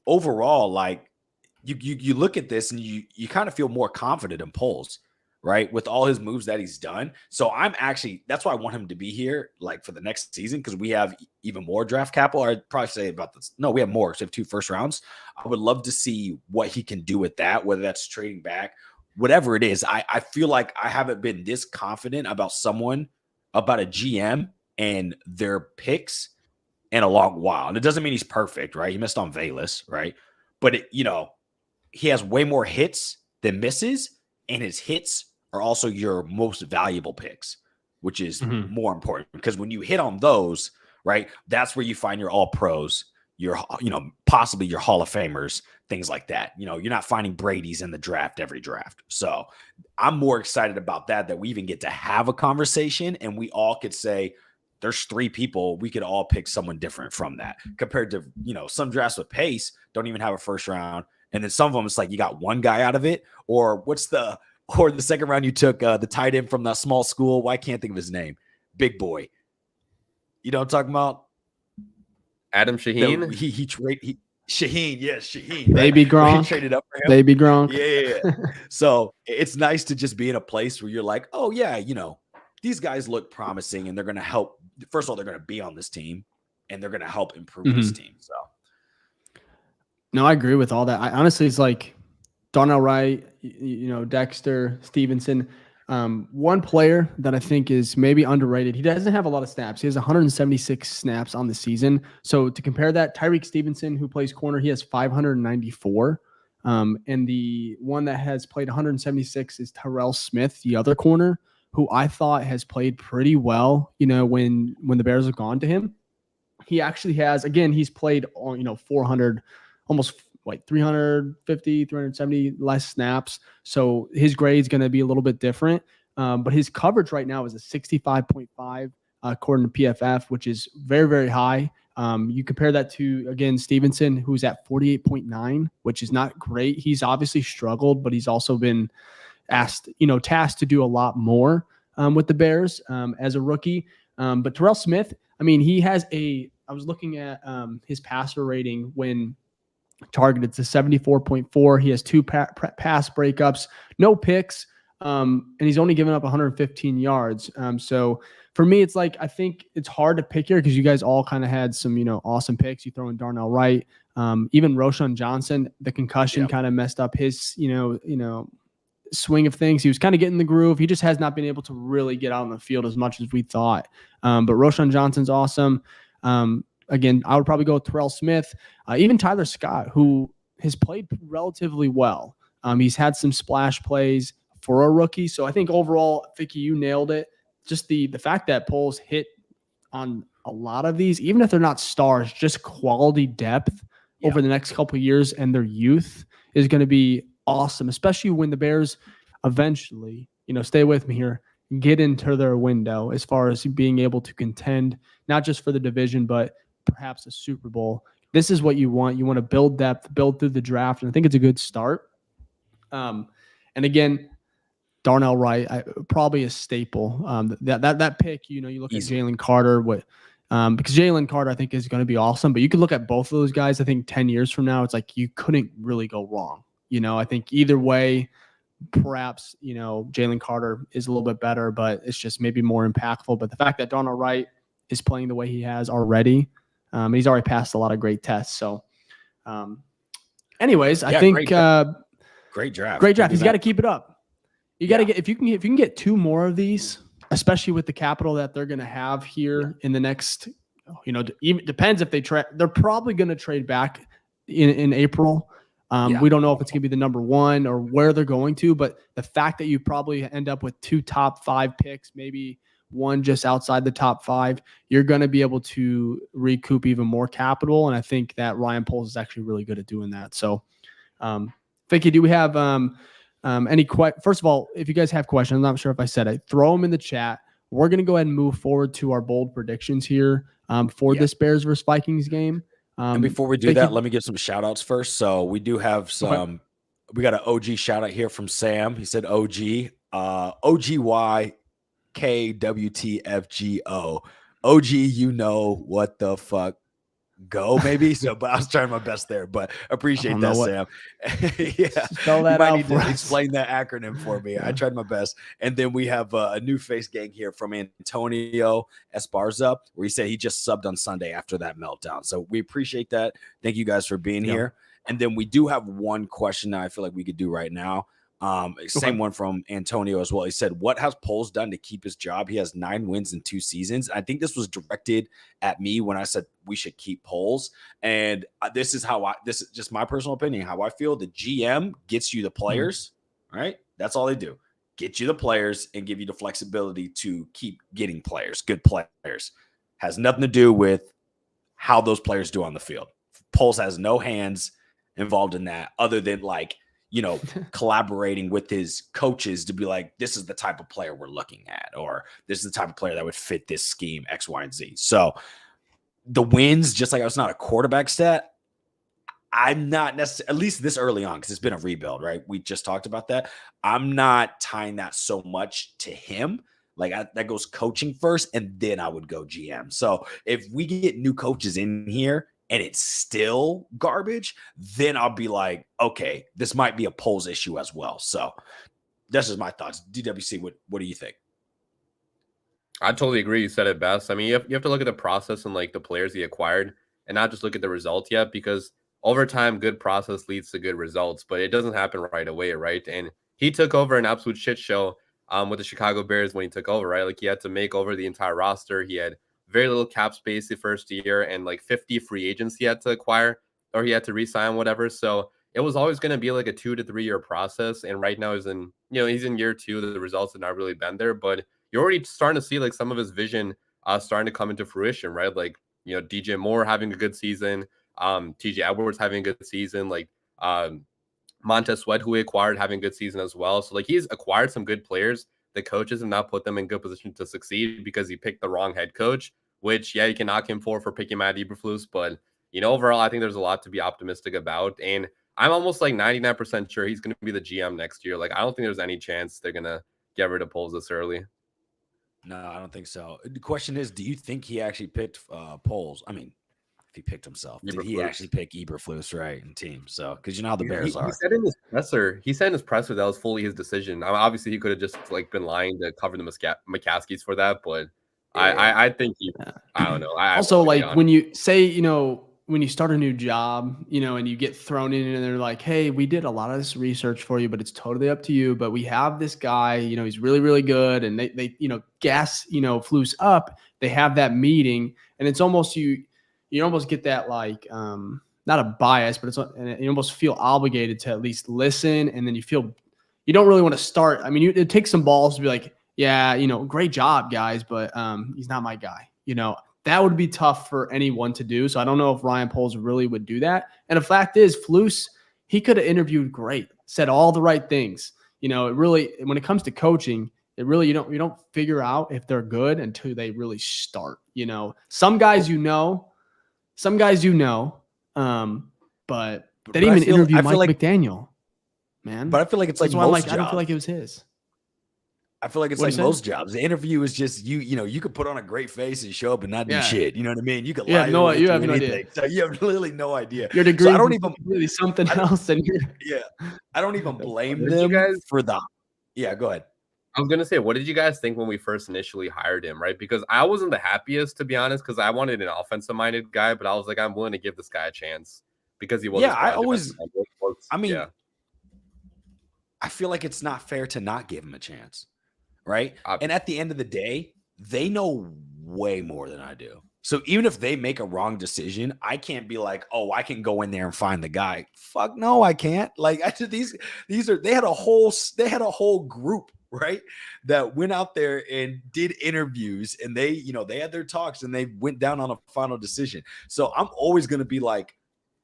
overall, like you look at this and you kind of feel more confident in Poles, right? With all his moves that he's done. So that's why I want him to be here, like for the next season, because we have even more draft capital. I'd probably say about this. No, we have more. So we have 2 first rounds. I would love to see what he can do with that, whether that's trading back, whatever it is. I feel like I haven't been this confident about a GM and their picks in a long while. And it doesn't mean he's perfect, right? He missed on Velas, right? But he has way more hits than misses, and his hits are also your most valuable picks, which is more important because when you hit on those, right, that's where you find your all pros, your, possibly your Hall of Famers, things like that. You're not finding Brady's in the draft every draft. So I'm more excited about that we even get to have a conversation and we all could say there's 3 people, we could all pick someone different from that compared to, some drafts with pace don't even have a first round. And then some of them, it's like you got 1 guy out of it, or the second round you took the tight end from that small school. Why can't think of his name? Big boy. You know what I'm talking about? Adam Shaheen? Shaheen, yes, Shaheen. Baby Gronk. He traded up for him. Baby Gronk. Yeah. So it's nice to just be in a place where you're like, oh yeah, these guys look promising, and they're going to help. First of all, they're going to be on this team, and they're going to help improve this team. So, no, I agree with all that. I honestly, it's like Darnell Wright, Dexter, Stevenson. One player that I think is maybe underrated. He doesn't have a lot of snaps. He has 176 snaps on the season. So to compare that, Tyreek Stevenson, who plays corner, he has 594. And the one that has played 176 is Terrell Smith, the other corner, who I thought has played pretty well, when the Bears have gone to him. He actually has, again, he's played, 400, almost like 350, 370 less snaps. So his grade's going to be a little bit different. But his coverage right now is a 65.5 according to PFF, which is very, very high. You compare that to, again, Stevenson, who's at 48.9, which is not great. He's obviously struggled, but he's also been tasked to do a lot more with the Bears as a rookie. But Terrell Smith, he has I was looking at his passer rating when targeted to 74.4. He has 2 pass breakups, no picks, and he's only given up 115 yards. So for me, it's like, I think it's hard to pick here because you guys all kind of had some, awesome picks. You throw in Darnell Wright, even Roschon Johnson, the concussion kind of messed up his, swing of things. He was kind of getting the groove. He just has not been able to really get out on the field as much as we thought. But Roschon Johnson's awesome. Again, I would probably go with Terrell Smith, even Tyler Scott, who has played relatively well. He's had some splash plays for a rookie. So I think overall, Ficky, you nailed it. Just the fact that Poles hit on a lot of these, even if they're not stars, just quality depth over the next couple of years, and their youth is going to be awesome, especially when the Bears eventually, stay with me here, get into their window as far as being able to contend, not just for the division, but perhaps a Super Bowl. This is what you want. You want to build depth, build through the draft, and I think it's a good start. And again, Darnell Wright, probably a staple. That pick, you look at Jalen Carter, because Jalen Carter, I think, is going to be awesome. But you could look at both of those guys. I think 10 years from now, it's like you couldn't really go wrong. I think either way, perhaps, Jalen Carter is a little bit better, but it's just maybe more impactful. But the fact that Darnell Wright is playing the way he has already, he's already passed a lot of great tests. So, anyways, I think great draft. Great draft. He's got to keep it up. You got to get if you can get 2 more of these, especially with the capital that they're going to have here in the next, even depends if they trade. They're probably going to trade back in April. We don't know if it's going to be the number 1 or where they're going to, but the fact that you probably end up with 2 top 5 picks, maybe 1 just outside the top 5, you're going to be able to recoup even more capital. And I think that Ryan Poles is actually really good at doing that. So, Ficky, do we have any first of all, if you guys have questions, I'm not sure if I said it, throw them in the chat. We're going to go ahead and move forward to our bold predictions here for this Bears versus Vikings game. And before we do that, let me give some shout outs first. So we do have some, we got an OG shout out here from Sam. He said OG, OGYKWTFGO. OG, what the fuck go maybe. So, but I was trying my best there, but appreciate that, Sam. Spell that out. Need to explain that acronym for me. I tried my best. And then we have a new face gang here from Antonio Esparza, where he said he just subbed on Sunday after that meltdown. So we appreciate that. Thank you guys for being here. And then we do have one question that I feel like we could do right now. Same one from Antonio as well. He said, what has Poles done to keep his job? He has 9 wins in 2 seasons. I think this was directed at me when I said we should keep Poles. And this is just my personal opinion, how I feel. The GM gets you the players, right? That's all they do. Get you the players and give you the flexibility to keep getting players, good players. Has nothing to do with how those players do on the field. Poles has no hands involved in that other than collaborating with his coaches to be like, this is the type of player we're looking at, or this is the type of player that would fit this scheme, X, Y, and Z. So the wins, just like it's not a quarterback stat, I'm not necessarily, at least this early on, because it's been a rebuild, right? We just talked about that. I'm not tying that so much to him. That goes coaching first, and then I would go GM. So if we get new coaches in here and it's still garbage, then I'll be like, okay, this might be a Poles issue as well. So that's just my thoughts. DWC, what do you think? I totally agree. You said it best. I mean, you have to look at the process and like the players he acquired and not just look at the result yet, because over time, good process leads to good results, but it doesn't happen right away, right? And he took over an absolute shit show with the Chicago Bears when he took over, right? Like he had to make over the entire roster. He had very little cap space the first year and like 50 free agents he had to acquire or he had to re-sign, whatever. So it was always going to be like a 2 to 3 year process. And right now he's in year 2. The results have not really been there, but you're already starting to see like some of his vision starting to come into fruition, right? Like, DJ Moore having a good season, TJ Edwards having a good season, like Montez Sweat, who he acquired, having a good season as well. So like he's acquired some good players. The coaches have not put them in good position to succeed because he picked the wrong head coach, which, yeah, you can knock him for picking Matt Eberflus, but overall, I think there's a lot to be optimistic about. And I'm almost like 99% sure he's going to be the GM next year. Like, I don't think there's any chance they're going to get rid of Poles this early. No, I don't think so. The question is, do you think he actually picked Poles? I mean, if he picked himself, did he actually pick Eberflus, right, and team? So, because you know how the Bears are. He said in his presser that was fully his decision. I mean, obviously, he could have just like been lying to cover the McCaskies for that, but yeah. I think I don't know. Also, like when you say, when you start a new job, and you get thrown in and they're like, hey, we did a lot of this research for you, but it's totally up to you. But we have this guy, he's really, really good. And they gas, Flus up. They have that meeting and it's almost, you almost get that like, not a bias, but you almost feel obligated to at least listen. And then you don't really want to start. I mean, it takes some balls to be like, yeah, great job guys, but he's not my guy, That would be tough for anyone to do. So I don't know if Ryan Poles really would do that. And the fact is, Flus, he could have interviewed great, said all the right things. It really, when it comes to coaching, it really you don't figure out if they're good until they really start. Some guys but they didn't even interview Mike McDaniel, man. But I feel like it's like most jobs. I don't feel like it was his. I feel like it's like most jobs. The interview is just you could put on a great face and show up and not do shit. You know what I mean? You could lie. You have no idea. So you have literally no idea. Your degree I don't even really something else. And I don't even blame them for the. Yeah, go ahead. I was gonna say, what did you guys think when we first initially hired him? Right, because I wasn't the happiest, to be honest, because I wanted an offensive-minded guy, but I was like, I'm willing to give this guy a chance because he was. Yeah, I always. I mean, I feel like it's not fair to not give him a chance. Right. And at the end of the day, they know way more than I do. So even if they make a wrong decision, I can't be like, oh, I can go in there and find the guy. Fuck no, I can't. Like they had a whole group, right, that went out there and did interviews and they had their talks and they went down on a final decision. So I'm always going to be like,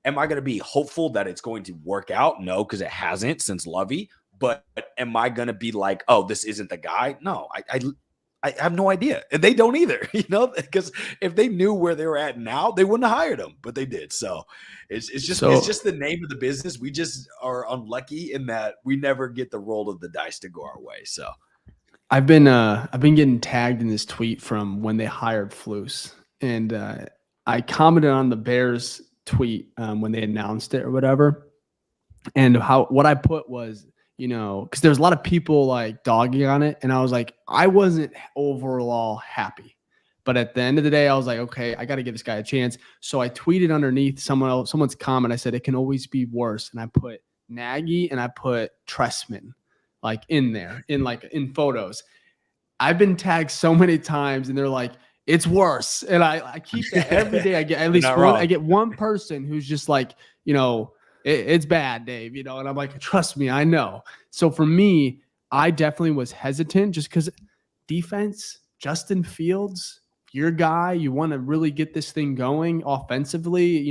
am I going to be hopeful that it's going to work out? No, because it hasn't since Lovey. But am I going to be like, oh, this isn't the guy? No, I have no idea. And they don't either, because if they knew where they were at now, they wouldn't have hired him, but they did. So it's just the name of the business. We just are unlucky in that we never get the roll of the dice to go our way. So I've been getting tagged in this tweet from when they hired Flus. And I commented on the Bears tweet when they announced it or whatever. And what I put was, because there's a lot of people like dogging on it. And I was like, I wasn't overall happy. But at the end of the day, I was like, okay, I got to give this guy a chance. So I tweeted underneath someone's comment. I said, it can always be worse. And I put Nagy and I put Trestman like in there in photos. I've been tagged so many times and they're like, it's worse. And I keep that every day. I get at least I get one person who's just like, it's bad, Dave, and I'm like, trust me, I know. So for me, I definitely was hesitant just because defense, Justin Fields, your guy, you want to really get this thing going offensively.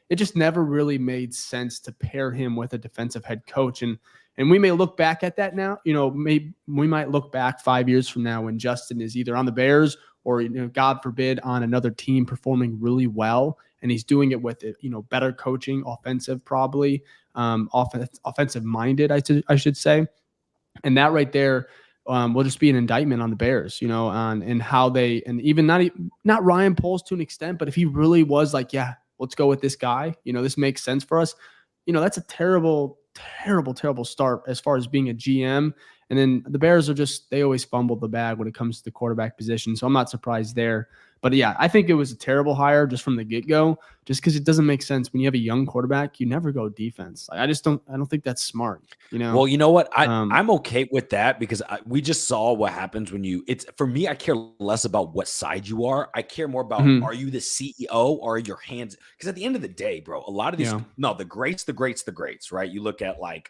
It just never really made sense to pair him with a defensive head coach. And we may look back at that now, maybe we might look back 5 years from now when Justin is either on the Bears or, God forbid, on another team performing really well. And he's doing it with, better coaching, offensive, probably offensive minded, I should say. And that right there will just be an indictment on the Bears, and how they, and even not Ryan Poles to an extent, but if he really was like, yeah, let's go with this guy, this makes sense for us. That's a terrible, terrible, terrible start as far as being a GM And then the Bears they always fumble the bag when it comes to the quarterback position. So I'm not surprised there. But yeah, I think it was a terrible hire just from the get-go, just because it doesn't make sense. When you have a young quarterback, you never go defense. Like, I don't think that's smart. Well, you know what? I'm okay with that because we just saw what happens when for me, I care less about what side you are. I care more about, are you the CEO or are your hands? Because at the end of the day, bro, a lot of these, the greats, right? You look at like,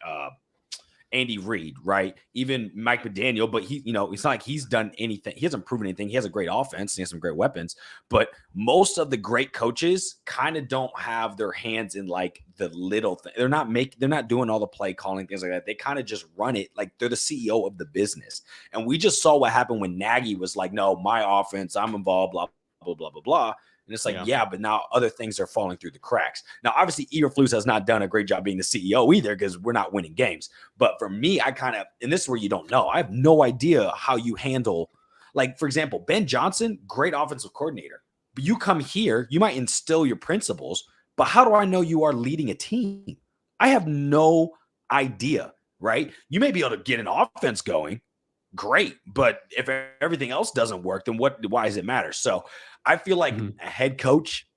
Andy Reid, right? Even Mike McDaniel, but it's not like he's done anything. He hasn't proven anything. He has a great offense. He has some great weapons, but most of the great coaches kind of don't have their hands in like the little thing. They're not doing all the play calling, things like that. They kind of just run it like they're the CEO of the business. And we just saw what happened when Nagy was like, no, my offense, I'm involved, blah, blah, blah, blah, blah. And it's like, but now other things are falling through the cracks. Now, obviously, Eberflus has not done a great job being the CEO either because we're not winning games. But for me, and this is where you don't know. I have no idea how you handle, like, for example, Ben Johnson, great offensive coordinator. But you come here, you might instill your principles, but how do I know you are leading a team? I have no idea, right? You may be able to get an offense going. Great. But if everything else doesn't work, then why does it matter? So I feel like a head coach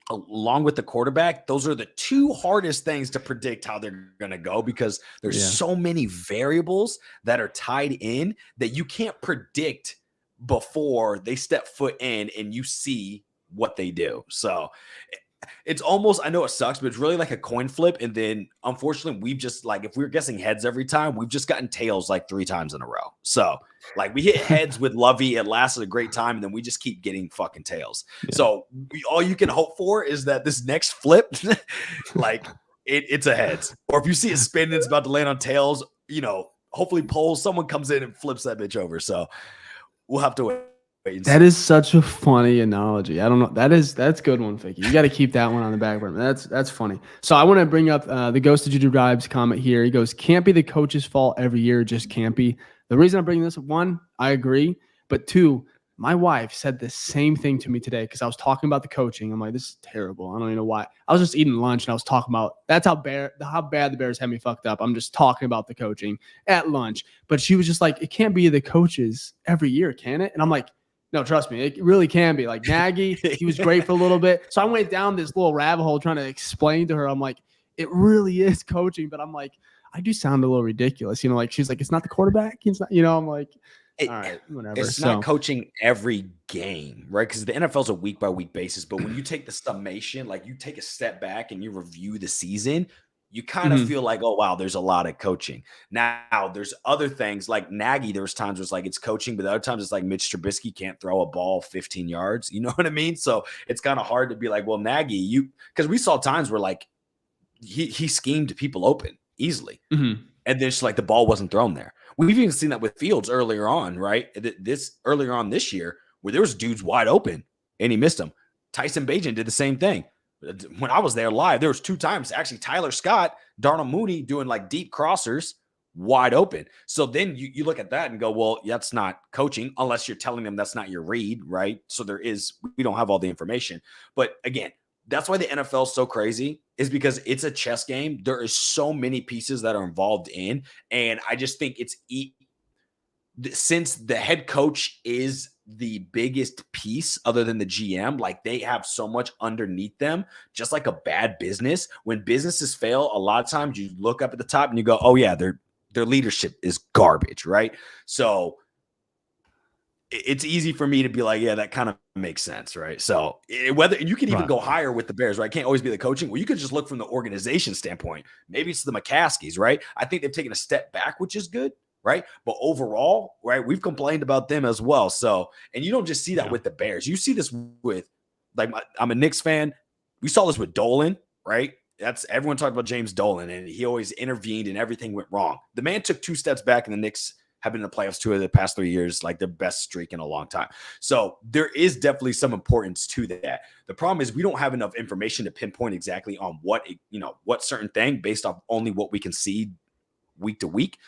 along with the quarterback, those are the two hardest things to predict how they're going to go because there's so many variables that are tied in that you can't predict before they step foot in and you see what they do. So it's almost, I know it sucks, but it's really like a coin flip. And then unfortunately, we've just like, if we were guessing heads every time, we've just gotten tails like 3 times in a row. So like we hit heads with Lovey. It lasted a great time. And then we just keep getting fucking tails. Yeah. So all you can hope for is that this next flip, like it's a heads. Or if you see it spin, it's about to land on tails, hopefully someone comes in and flips that bitch over. So we'll have to wait. That is such a funny analogy. I don't know. That's a good one, Ficky. You got to keep that one on the back burner. That's funny. So I want to bring up the Ghost of Juju Vibes comment here. He goes, can't be the coach's fault every year. Just can't be. The reason I'm bringing this up, 1, I agree. But 2, my wife said the same thing to me today because I was talking about the coaching. I'm like, this is terrible. I don't even know why. I was just eating lunch and I was talking about that's how bad the Bears had me fucked up. I'm just talking about the coaching at lunch. But she was just like, it can't be the coaches every year, can it? And I'm like, no, trust me, it really can be. Like Nagy, he was great for a little bit. So I went down this little rabbit hole trying to explain to her. I'm like, it really is coaching. But I'm like, I do sound a little ridiculous. Like she's like, it's not the quarterback. It's not, I'm like, all right, whatever. It's not coaching every game, right? Because the NFL is a week-by-week basis. But when you take the summation, like you take a step back and you review the season, you kind of feel like, oh, wow, there's a lot of coaching. Now, there's other things like Nagy. There was times where it's like it's coaching, but other times it's like Mitch Trubisky can't throw a ball 15 yards. You know what I mean? So it's kind of hard to be like, well, Nagy, because we saw times where like he schemed people open easily. And there's like the ball wasn't thrown there. We've even seen that with Fields earlier on, right? Earlier on this year where there was dudes wide open and he missed them. Tyson Bagent did the same thing. When I was there live, there was 2 times actually Tyler Scott, Darnell Mooney doing like deep crossers wide open. So then you look at that and go, well, that's not coaching unless you're telling them that's not your read, right? So we don't have all the information. But again, that's why the NFL is so crazy is because it's a chess game. There is so many pieces that are involved in. And I just think since the head coach is the biggest piece other than the GM, like they have so much underneath them, just like a bad business. When businesses fail, a lot of times you look up at the top and you go, oh yeah, their leadership is garbage, right? So it's easy for me to be like, yeah, that kind of makes sense, right? So whether you can even go higher with the Bears, right? Can't always be the coaching. Well, you could just look from the organization standpoint. Maybe it's the McCaskies, right? I think they've taken a step back, which is good. Right. But overall, right, we've complained about them as well. So, and you don't just see that with the Bears. You see this with like, I'm a Knicks fan. We saw this with Dolan, right? Everyone talked about James Dolan and he always intervened and everything went wrong. The man took 2 steps back and the Knicks have been in the playoffs 2 of the past 3 years, like their best streak in a long time. So there is definitely some importance to that. The problem is we don't have enough information to pinpoint exactly on what certain thing based off only what we can see week to week.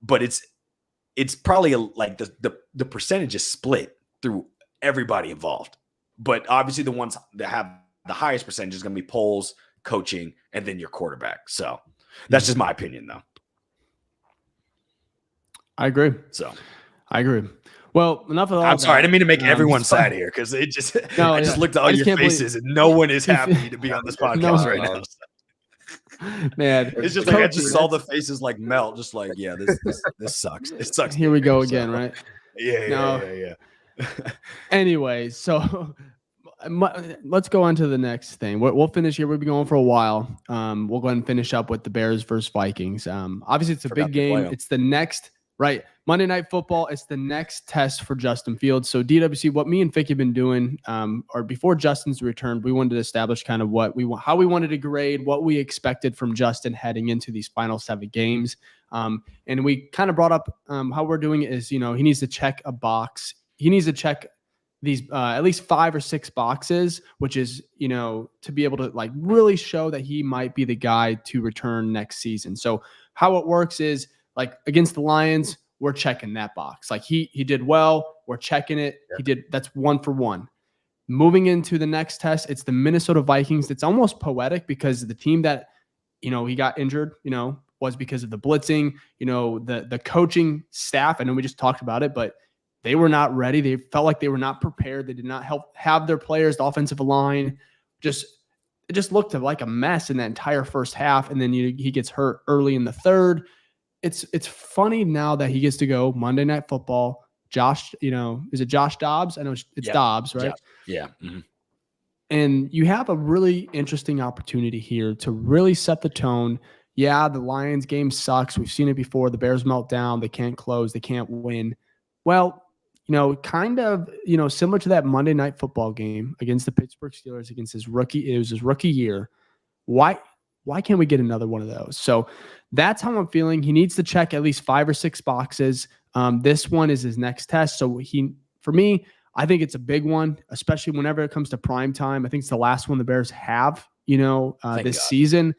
But it's probably like the percentage is split through everybody involved. But obviously the ones that have the highest percentage is going to be polls, coaching, and then your quarterback. So that's just my opinion, though. I agree. So I agree. Well, enough of all I'm that. sorry, I didn't mean to make everyone sad here because it just No, I just yeah. looked at I all just your can't faces and no one is happy to be on this podcast right now. Man, It's just like I just saw the faces like melt, just like, yeah, this sucks. It sucks. Here we go again, right? Yeah. Anyway, so let's go on to the next thing. We'll finish here. We'll be going for a while. We'll go ahead and finish up with the Bears versus Vikings. Obviously, it's a big game. It's the next, right? Monday Night Football. It's the next test for Justin Fields. So DWC, what me and Ficky have been doing, or before Justin's return, we wanted to establish kind of how we wanted to grade, what we expected from Justin heading into these final 7 games. And we kind of brought up how we're doing it is, he needs to check a box. He needs to check these at least 5 or 6 boxes, which is, to be able to like really show that he might be the guy to return next season. So how it works is like against the Lions, we're checking that box. Like he did well. We're checking it. Yeah. That's 1 for 1. Moving into the next test, it's the Minnesota Vikings. It's almost poetic because the team that, he got injured, was because of the blitzing, the coaching staff. I know we just talked about it, but they were not ready. They felt like they were not prepared. They did not have their players, the offensive line. It just looked like a mess in that entire first half. And then he gets hurt early in the third. It's funny now that he gets to go Monday Night Football. Josh, is it Josh Dobbs? I know it's Dobbs, right? Yeah. Mm-hmm. And you have a really interesting opportunity here to really set the tone. Yeah, the Lions game sucks. We've seen it before. The Bears melt down. They can't close. They can't win. Well, kind of, similar to that Monday Night Football game against the Pittsburgh Steelers against his rookie year. Why can't we get another one of those? So that's how I'm feeling. He needs to check at least 5 or 6 boxes. This one is his next test. So for me, I think it's a big one, especially whenever it comes to prime time. I think it's the last one the Bears have, this season.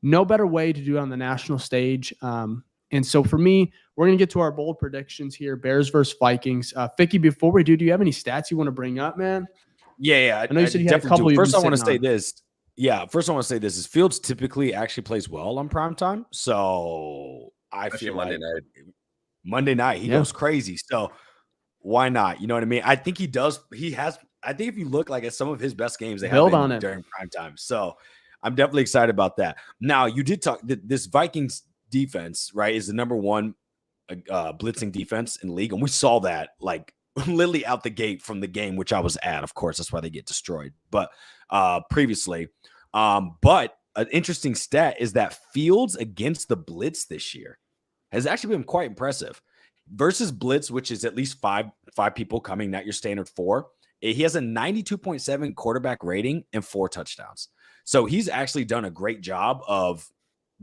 No better way to do it on the national stage. And so for me, we're going to get to our bold predictions here. Bears versus Vikings. Ficky, before we do you have any stats you want to bring up, man? Yeah. I know you said you had a couple. First, I want to say this. Yeah, first I want to say this is Fields typically actually plays well on primetime. So I feel like Monday night he goes crazy. So why not? You know what I mean? I think he does. I think if you look like at some of his best games, they have been during primetime. So I'm definitely excited about that. Now, you did talk this Vikings defense, right, is the number 1 blitzing defense in the league. And we saw that like literally out the gate from the game, which I was at. Of course, that's why they get destroyed. But previously, but an interesting stat is that Fields against the blitz this year has actually been quite impressive. Versus blitz, which is at least five people coming, not your standard 4. He has a 92.7 quarterback rating and 4 touchdowns. So he's actually done a great job of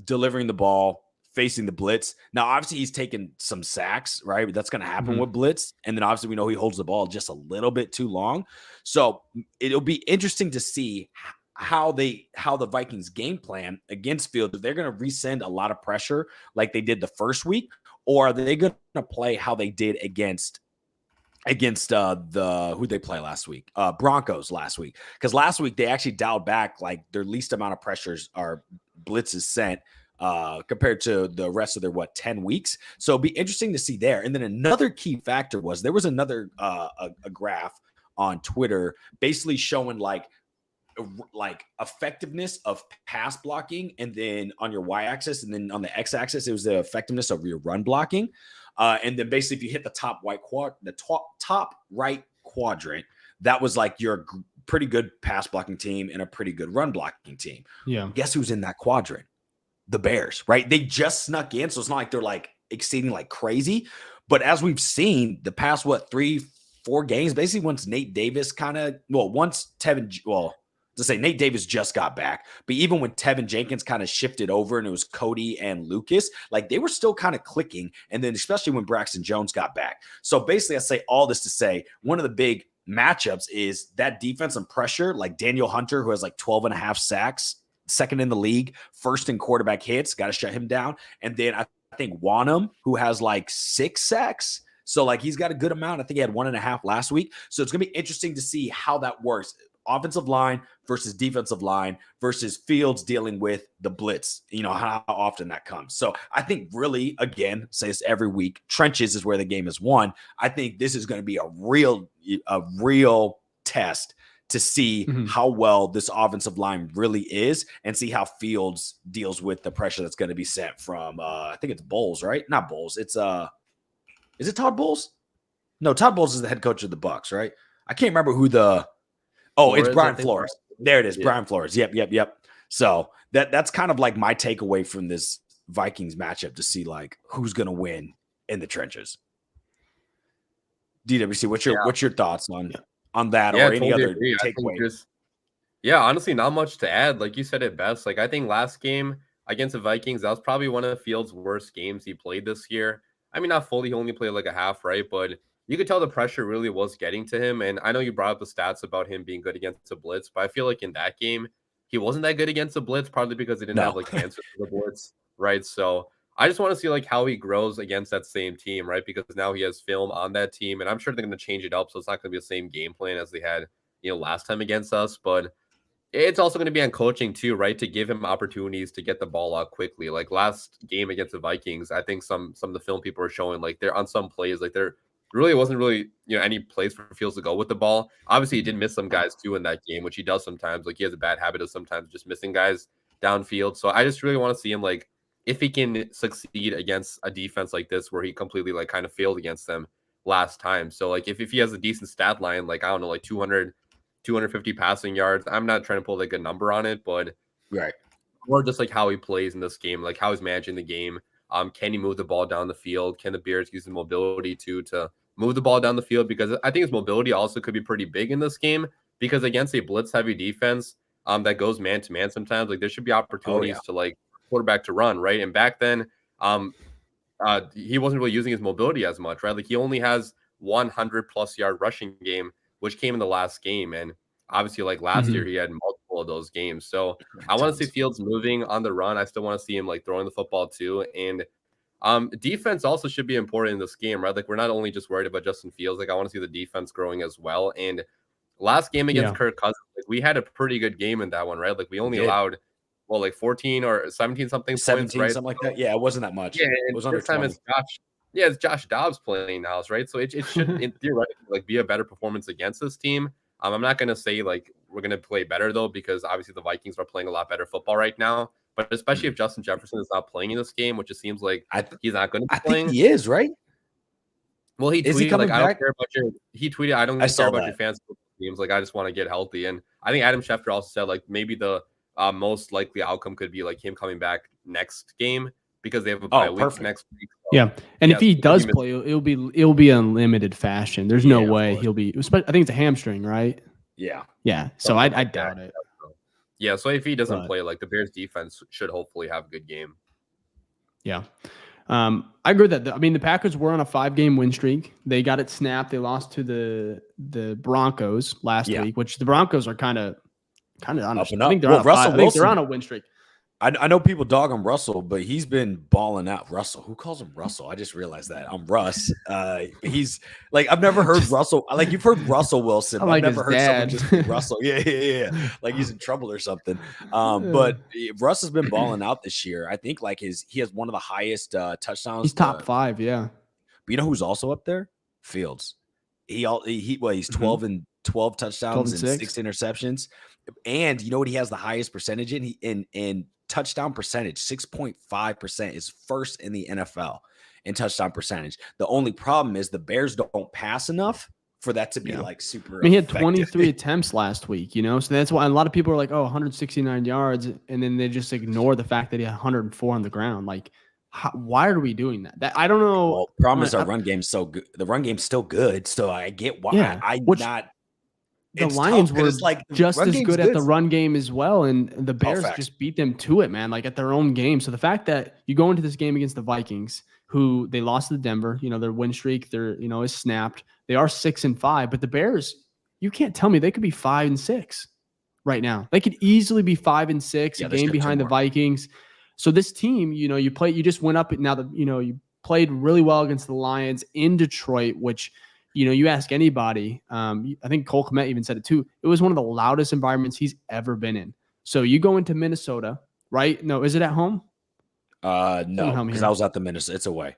delivering the ball, facing the blitz. Now, obviously, he's taken some sacks, right? That's going to happen with blitz. And then obviously we know he holds the ball just a little bit too long. So it'll be interesting to see how the Vikings game plan against Fields. If they're going to resend a lot of pressure like they did the first week, or are they going to play how they did against who they play last week? Broncos last week. Because last week they actually dialed back like their least amount of pressures are blitzes sent compared to the rest of their 10 weeks. So it'll be interesting to see there. And then another key factor was there was another a graph on Twitter basically showing like effectiveness of pass blocking, and then on your y-axis, and then on the x-axis it was the effectiveness of your run blocking. And then basically if you hit the top right quadrant, that was like your pretty good pass blocking team and a pretty good run blocking team. Yeah. Guess who's in that quadrant? The Bears, right? They just snuck in, so it's not like they're like exceeding like crazy. But as we've seen the past 3-4 games, basically once Nate Davis Nate Davis just got back, but even when Tevin Jenkins kind of shifted over and it was Cody and Lucas, like they were still kind of clicking. And then especially when Braxton Jones got back. So basically I say all this to say one of the big matchups is that defense and pressure, like Daniel Hunter, who has like 12.5 sacks, second in the league, first in quarterback hits, got to shut him down. And then I think Wanham, who has like 6 sacks. So like he's got a good amount. I think he had 1.5 last week. So it's going to be interesting to see how that works. offensive line versus defensive line versus Fields dealing with the blitz, how often that comes. So I think really, again, say this every week, trenches is where the game is won. I think this is going to be a real test to see how well this offensive line really is and see how Fields deals with the pressure that's going to be sent from, I think it's Bowles, right? Not Bowles. It's, is it Todd Bowles? No, Todd Bowles is the head coach of the Bucs, right? I can't remember who it's Brian Flores. There it is. Yeah. Brian Flores. Yep. So that's kind of like my takeaway from this Vikings matchup to see like who's going to win in the trenches. DWC, what's your thoughts on that or any other takeaway? Honestly, not much to add. Like you said it best. Like I think last game against the Vikings, that was probably one of Fields' worst games he played this year. I mean, not fully. He only played like a half, right? But you could tell the pressure really was getting to him. And I know you brought up the stats about him being good against the blitz, but I feel like in that game, he wasn't that good against the blitz, partly because he didn't have like answers to the blitz, right? So I just want to see like how he grows against that same team, right? Because now he has film on that team, and I'm sure they're going to change it up, so it's not going to be the same game plan as they had, last time against us. But it's also going to be on coaching too, right? To give him opportunities to get the ball out quickly. Like last game against the Vikings, I think some of the film people are showing like they're on some plays, like there really wasn't any place for Fields to go with the ball. Obviously, he did miss some guys too in that game, which he does sometimes. Like he has a bad habit of sometimes just missing guys downfield. So I just really want to see him like if he can succeed against a defense like this where he completely like kind of failed against them last time. So like if he has a decent stat line, like I don't know, like 200, 250 passing yards. I'm not trying to pull like a number on it, but right. Or just like how he plays in this game, like how he's managing the game. Can he move the ball down the field? Can the Bears use the mobility to move the ball down the field? Because I think his mobility also could be pretty big in this game because against a blitz heavy defense that goes man to man sometimes, like there should be opportunities to like quarterback to run, right? And back then, he wasn't really using his mobility as much, right? Like he only has 100+ yard rushing game, which came in the last game. And obviously like last year, he had multiple of those games. So I want to see Fields moving on the run. I still want to see him like throwing the football too. And defense also should be important in this game, right? Like we're not only just worried about Justin Fields. Like I want to see the defense growing as well. And last game against Kirk Cousins, like we had a pretty good game in that one, right? Like we only allowed like 14 or 17 something 17, points, right? Something like that. Yeah, it wasn't that much. Yeah, it was under 20. It's Josh Dobbs playing now, right? So it should in theoretically like be a better performance against this team. I'm not gonna say like we're gonna play better though, because obviously the Vikings are playing a lot better football right now. But especially if Justin Jefferson is not playing in this game, which it seems like he's not going to be playing. I think he is, right? Well, he tweeted like, I don't care about your. He tweeted, I don't care about your fantasy teams. Like, I just want to get healthy. And I think Adam Schefter also said like maybe the most likely outcome could be like him coming back next game because they have a bye week next week. So, yeah, and if he does play, it'll be unlimited fashion. There's no way he'll be. I think it's a hamstring, right? Yeah. So I doubt it. Yeah, so if he doesn't play, like the Bears defense should hopefully have a good game. Yeah. I agree with that. The Packers were on a 5-game win streak. They got it snapped. They lost to the Broncos last week, which the Broncos are kind of on up and I up. think they're on a win streak. I know people dog on Russell, but he's been balling out. Russell, who calls him Russell? I just realized that. I'm Russ. He's like, I've never heard Russell. Like you've heard Russell Wilson. I've never heard someone just be Russell. Yeah. Like he's in trouble or something. But Russ has been balling out this year. I think like he has one of the highest touchdowns. He's top 5. Yeah. But you know who's also up there? Fields. He's 12 and 12 touchdowns and 6 interceptions. And you know what he has the highest percentage in touchdown percentage, 6.5% is first in the NFL in touchdown percentage. The only problem is the Bears don't pass enough for that to be like super. He had 23 attempts last week, so that's why a lot of people are like, 169 yards, and then they just ignore the fact that he had 104 on the ground. Like, why are we doing that? I don't know. Well, problem is our run game's so good. The run game's still good, so I get why. The Lions were like just as good at the run game as well, and the Bears just beat them to it, man, like at their own game. So the fact that you go into this game against the Vikings, who they lost to Denver, their win streak, is snapped. They are 6-5, but the Bears, you can't tell me they could be 5-6 right now. They could easily be 5-6, a game behind the Vikings. So this team, you just went up now that you played really well against the Lions in Detroit, which you ask anybody, I think Cole Kmet even said it too. It was one of the loudest environments he's ever been in. So you go into Minnesota, right? No, is it at home? No, because I was at the Minnesota. It's away.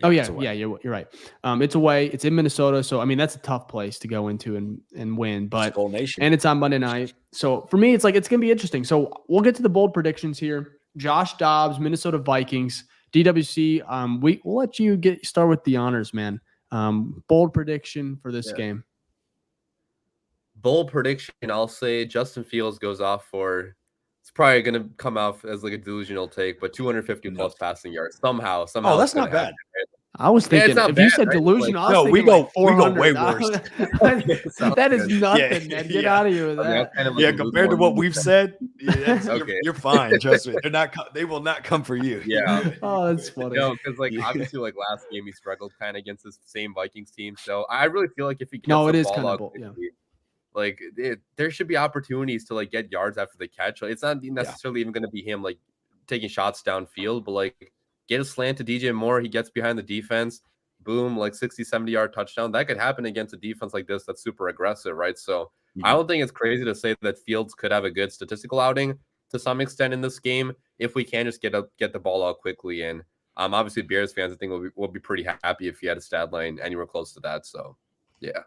Yeah, you're right. It's away. It's in Minnesota, so I mean that's a tough place to go into and win. But Skull Nation. And it's on Monday night. So for me, it's gonna be interesting. So we'll get to the bold predictions here. Josh Dobbs, Minnesota Vikings, DWC. We'll let you start with the honors, man. Bold prediction for this game. Bold prediction, I'll say Justin Fields goes off for. It's probably going to come out as like a delusional take, but 250 plus passing yards somehow. Oh, that's not bad. I was thinking if you said delusional, I was thinking we go way worse. That is nothing, man. Get out of here with that. Compared to what we've said, you're fine. Trust me. They will not come for you. Yeah. Oh, that's funny. No, because obviously last game he struggled kind of against this same Vikings team. So I really feel like if he gets the ball out quickly, there should be opportunities to get yards after the catch. It's not necessarily even going to be him taking shots downfield, but get a slant to DJ Moore. He gets behind the defense. Boom, 60, 70-yard touchdown. That could happen against a defense like this that's super aggressive, right? So I don't think it's crazy to say that Fields could have a good statistical outing to some extent in this game if we can just get the ball out quickly. And obviously Bears fans, I think, will be pretty happy if he had a stat line anywhere close to that. So, yeah.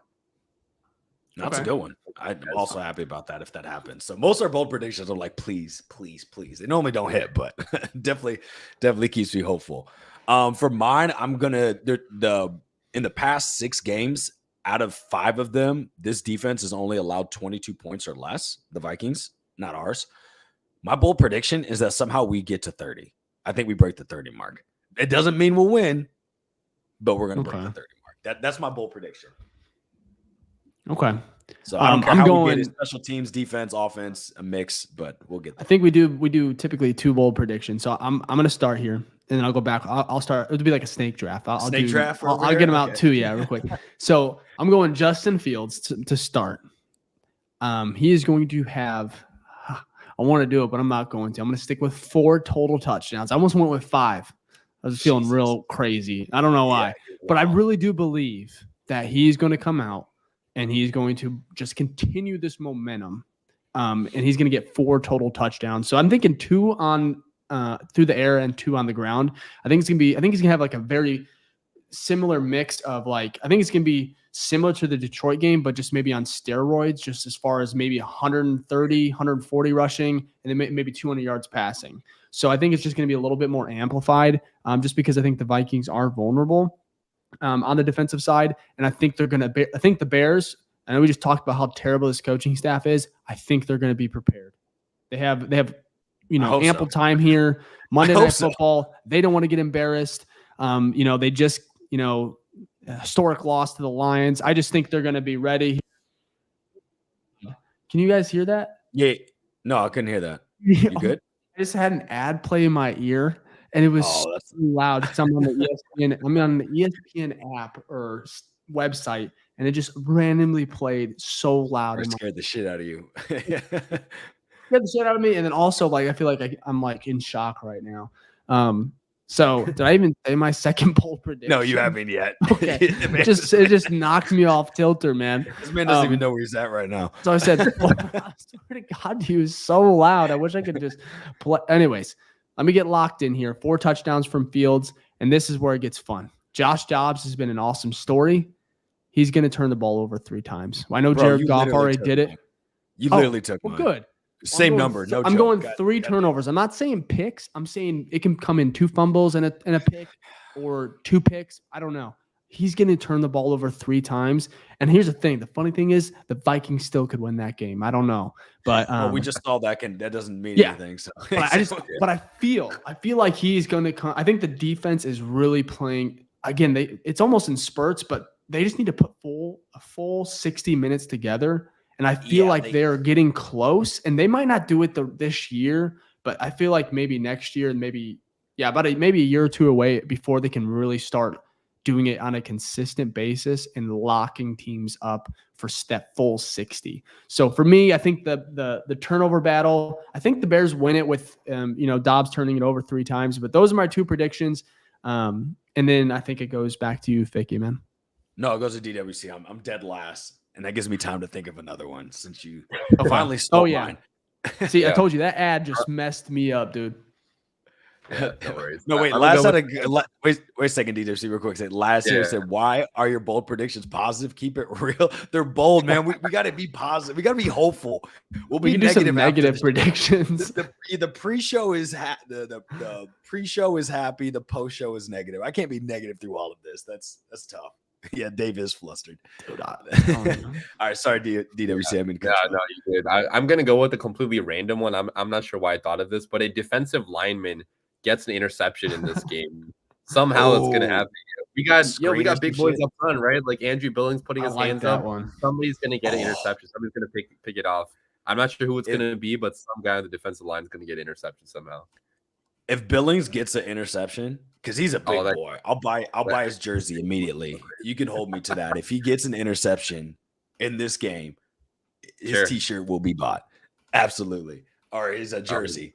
That's a good one. I'm also happy about that if that happens. So most of our bold predictions are please, please, please. They normally don't hit, but definitely keeps me hopeful. For mine, I'm gonna in the past 6 games, out of 5 of them, this defense has only allowed 22 points or less. The Vikings, not ours. My bold prediction is that somehow we get to 30. I think we break the 30 mark. It doesn't mean we'll win, but we're gonna break the 30 mark. That's my bold prediction. Okay. So I don't care how we get it, special teams, defense, offense, a mix, but we'll get there. I think we do typically 2 bold predictions. So I'm going to start here and then I'll go back. I'll start. It'll be like a snake draft. I'll get them out too. Yeah, real quick. So I'm going Justin Fields to start. He is going to have, I want to do it, but I'm not going to. I'm going to stick with 4 total touchdowns. I almost went with 5. I was feeling real crazy. I don't know why, but I really do believe that he's going to come out and he's going to just continue this momentum. And he's going to get 4 total touchdowns. So I'm thinking 2 on through the air and 2 on the ground. I think he's going to have a very similar mix of I think it's going to be similar to the Detroit game, but just maybe on steroids, just as far as maybe 130, 140 rushing, and then maybe 200 yards passing. So I think it's just going to be a little bit more amplified just because I think the Vikings are vulnerable on the defensive side. And I think I think the Bears, I know we just talked about how terrible this coaching staff is. I think they're going to be prepared. They have ample time here. Monday Night Football. They don't want to get embarrassed. They just, historic loss to the Lions. I just think they're going to be ready. Can you guys hear that? Yeah. No, I couldn't hear that. You good? I just had an ad play in my ear. And it was so loud. I'm on the ESPN app or website, and it just randomly played so loud. It scared the shit out of you. Scared the shit out of me, and then also I feel like I'm in shock right now. So did I even say my second bold prediction? No, you haven't yet. Okay, it just knocked me off tilter, man. This man doesn't even know where he's at right now. So I said, I swear to God, he was so loud. I wish I could just play. Anyways. Let me get locked in here. 4 touchdowns from Fields, and this is where it gets fun. Josh Dobbs has been an awesome story. He's going to turn the ball over 3 times. I know Jared Goff already did it. You literally took mine. Good. Same number. No, I'm going 3 turnovers. I'm not saying picks. I'm saying it can come in 2 fumbles and a pick or 2 picks. I don't know. He's going to turn the ball over 3 times. And here's the thing. The funny thing is the Vikings still could win that game. I don't know. But we just saw that doesn't mean anything. So but I feel like he's going to come. I think the defense is really playing again. It's almost in spurts, but they just need to put a full 60 minutes together. And I feel they're getting close, and they might not do it this year, but I feel like maybe next year and maybe a year or 2 away before they can really start doing it on a consistent basis and locking teams up for full 60. So for me, I think the turnover battle, I think the Bears win it with, Dobbs turning it over 3 times, but those are my 2 predictions. And then I think it goes back to you, Ficky, man. No, it goes to DWC. I'm dead last, and that gives me time to think of another one since you Okay. finally stole yeah. mine. See, I Yeah. told you that ad just messed me up, dude. Yeah, no worries. No, wait. I'm Last gonna had wait a second, DWC, real quick. Say last year Yeah. said, "Why are your bold predictions positive? Keep it real." They're bold, man. We got to be positive. We got to be hopeful. We'll We be can do some negative. negative predictions. The pre-show is the pre-show is happy. The post-show is negative. I can't be negative through all of this. That's tough. Yeah, Dave is flustered. Dude, All right, sorry, DWC. I mean, Yeah, no, you did. I'm gonna go with a completely random one. I'm not sure why I thought of this, but a defensive lineman gets an interception in this game. Somehow it's gonna happen. We got big boys up front, right? Like Andrew Billings putting his hands up. One. Somebody's gonna get an interception. Somebody's gonna pick it off. I'm not sure who it's gonna be, but some guy on the defensive line is gonna get an interception somehow. If Billings gets an interception, because he's a big boy, I'll buy his jersey immediately. You can hold me to that. If he gets an interception in this game, his T-shirt will be bought. Absolutely. Or his jersey.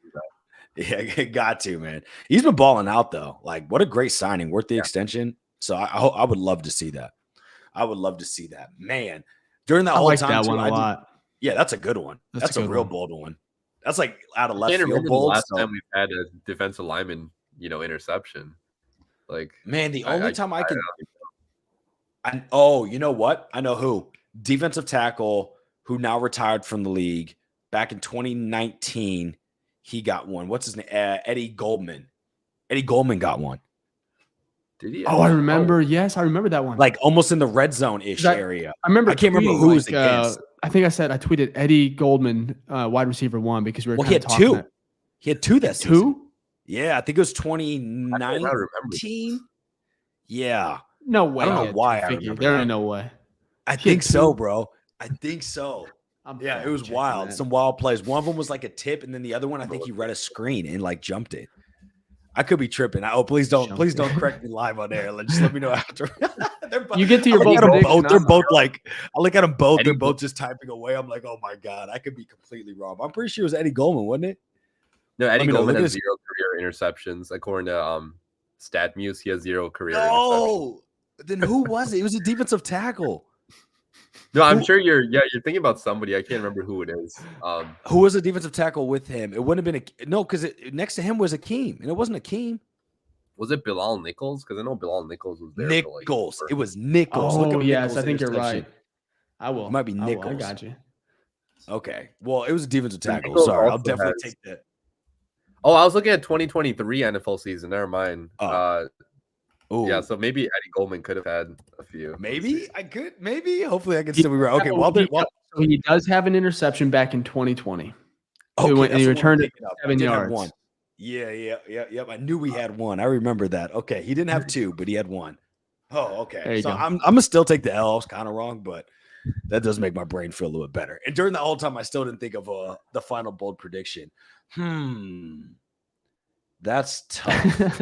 Yeah, got to, man. He's been balling out though. Like, what a great signing, worth the extension. So I would love to see that. I would love to see that, man. During that whole time, that one a lot. Yeah, that's a good one. That's a real bold one. That's like out of left field. The last time we've had a defensive lineman, interception. Like, man, the only time I can. You know what? I know who. Defensive tackle who now retired from the league back in 2019. He got one. What's his name? Eddie Goldman. Eddie Goldman got one. Did he? Oh, I remember. Yes, I remember that one. Like almost in the red zone-ish area. I remember. I can't remember who was against. I think I tweeted Eddie Goldman, wide receiver 1, because we were. Well, he had two. He had two that season. Two? Yeah, I think it was 2019. Yeah. No way. I don't know why. I remember there ain't no way. I think so, bro. I think so. Yeah, it was wild. That. Some wild plays. One of them was like a tip, and then the other one, I think he read a screen and like jumped it. I could be tripping. Please don't correct me live on air. Just let me know after. You get to your bold both. They're both like, I look at them both. They're both just typing away. I'm like, oh my god, I could be completely wrong. I'm pretty sure it was Eddie Goldman, wasn't it? No, Eddie Goldman has 0 career interceptions according to StatMuse. He has 0 career. Oh, then who was it? It was a defensive tackle. No, I'm sure you're thinking about somebody. I can't remember who it is. Who was a defensive tackle with him? It wouldn't have been because next to him was Akeem, and it wasn't Akeem. Was it Bilal Nichols? Because I know Bilal Nichols was there. Nichols. It was Nichols. Oh, yes, I think you're right. I will. It might be Nichols. I got you. Okay. Well, it was a defensive tackle. Nichols Sorry, I'll definitely take that. Oh, I was looking at 2023 NFL season. Never mind. Yeah, so maybe Eddie Goldman could have had a few. Maybe I could. Maybe. Hopefully, I can still be right. Okay. So he does have an interception back in 2020. Okay, and he returned it 7 yards. One. Yeah. I knew we had one. I remember that. Okay, he didn't have 2, but he had 1. Oh, okay. So I'm gonna still take the L. I was kind of wrong, but that does make my brain feel a little bit better. And during the whole time, I still didn't think of the final bold prediction. That's tough.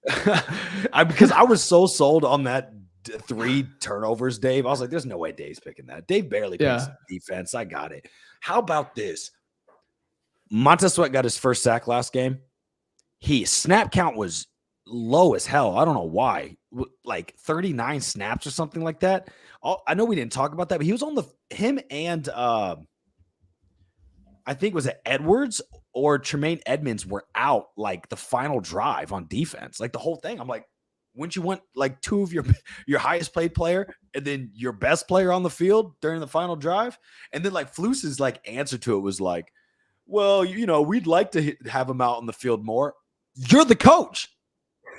Because I was so sold on that 3 turnovers, Dave. I was like, there's no way Dave's picking that. Dave barely picks defense. I got it. How about this? Montez Sweat got his first sack last game. His snap count was low as hell. I don't know why. Like 39 snaps or something like that. I know we didn't talk about that, but he was on him and I think was it Edwards or Tremaine Edmonds were out like the final drive on defense, like the whole thing. I'm like, wouldn't you want like 2 of your highest paid player and then your best player on the field during the final drive? And then like Fluce's like answer to it was like, well, we'd like to have him out on the field more. You're the coach.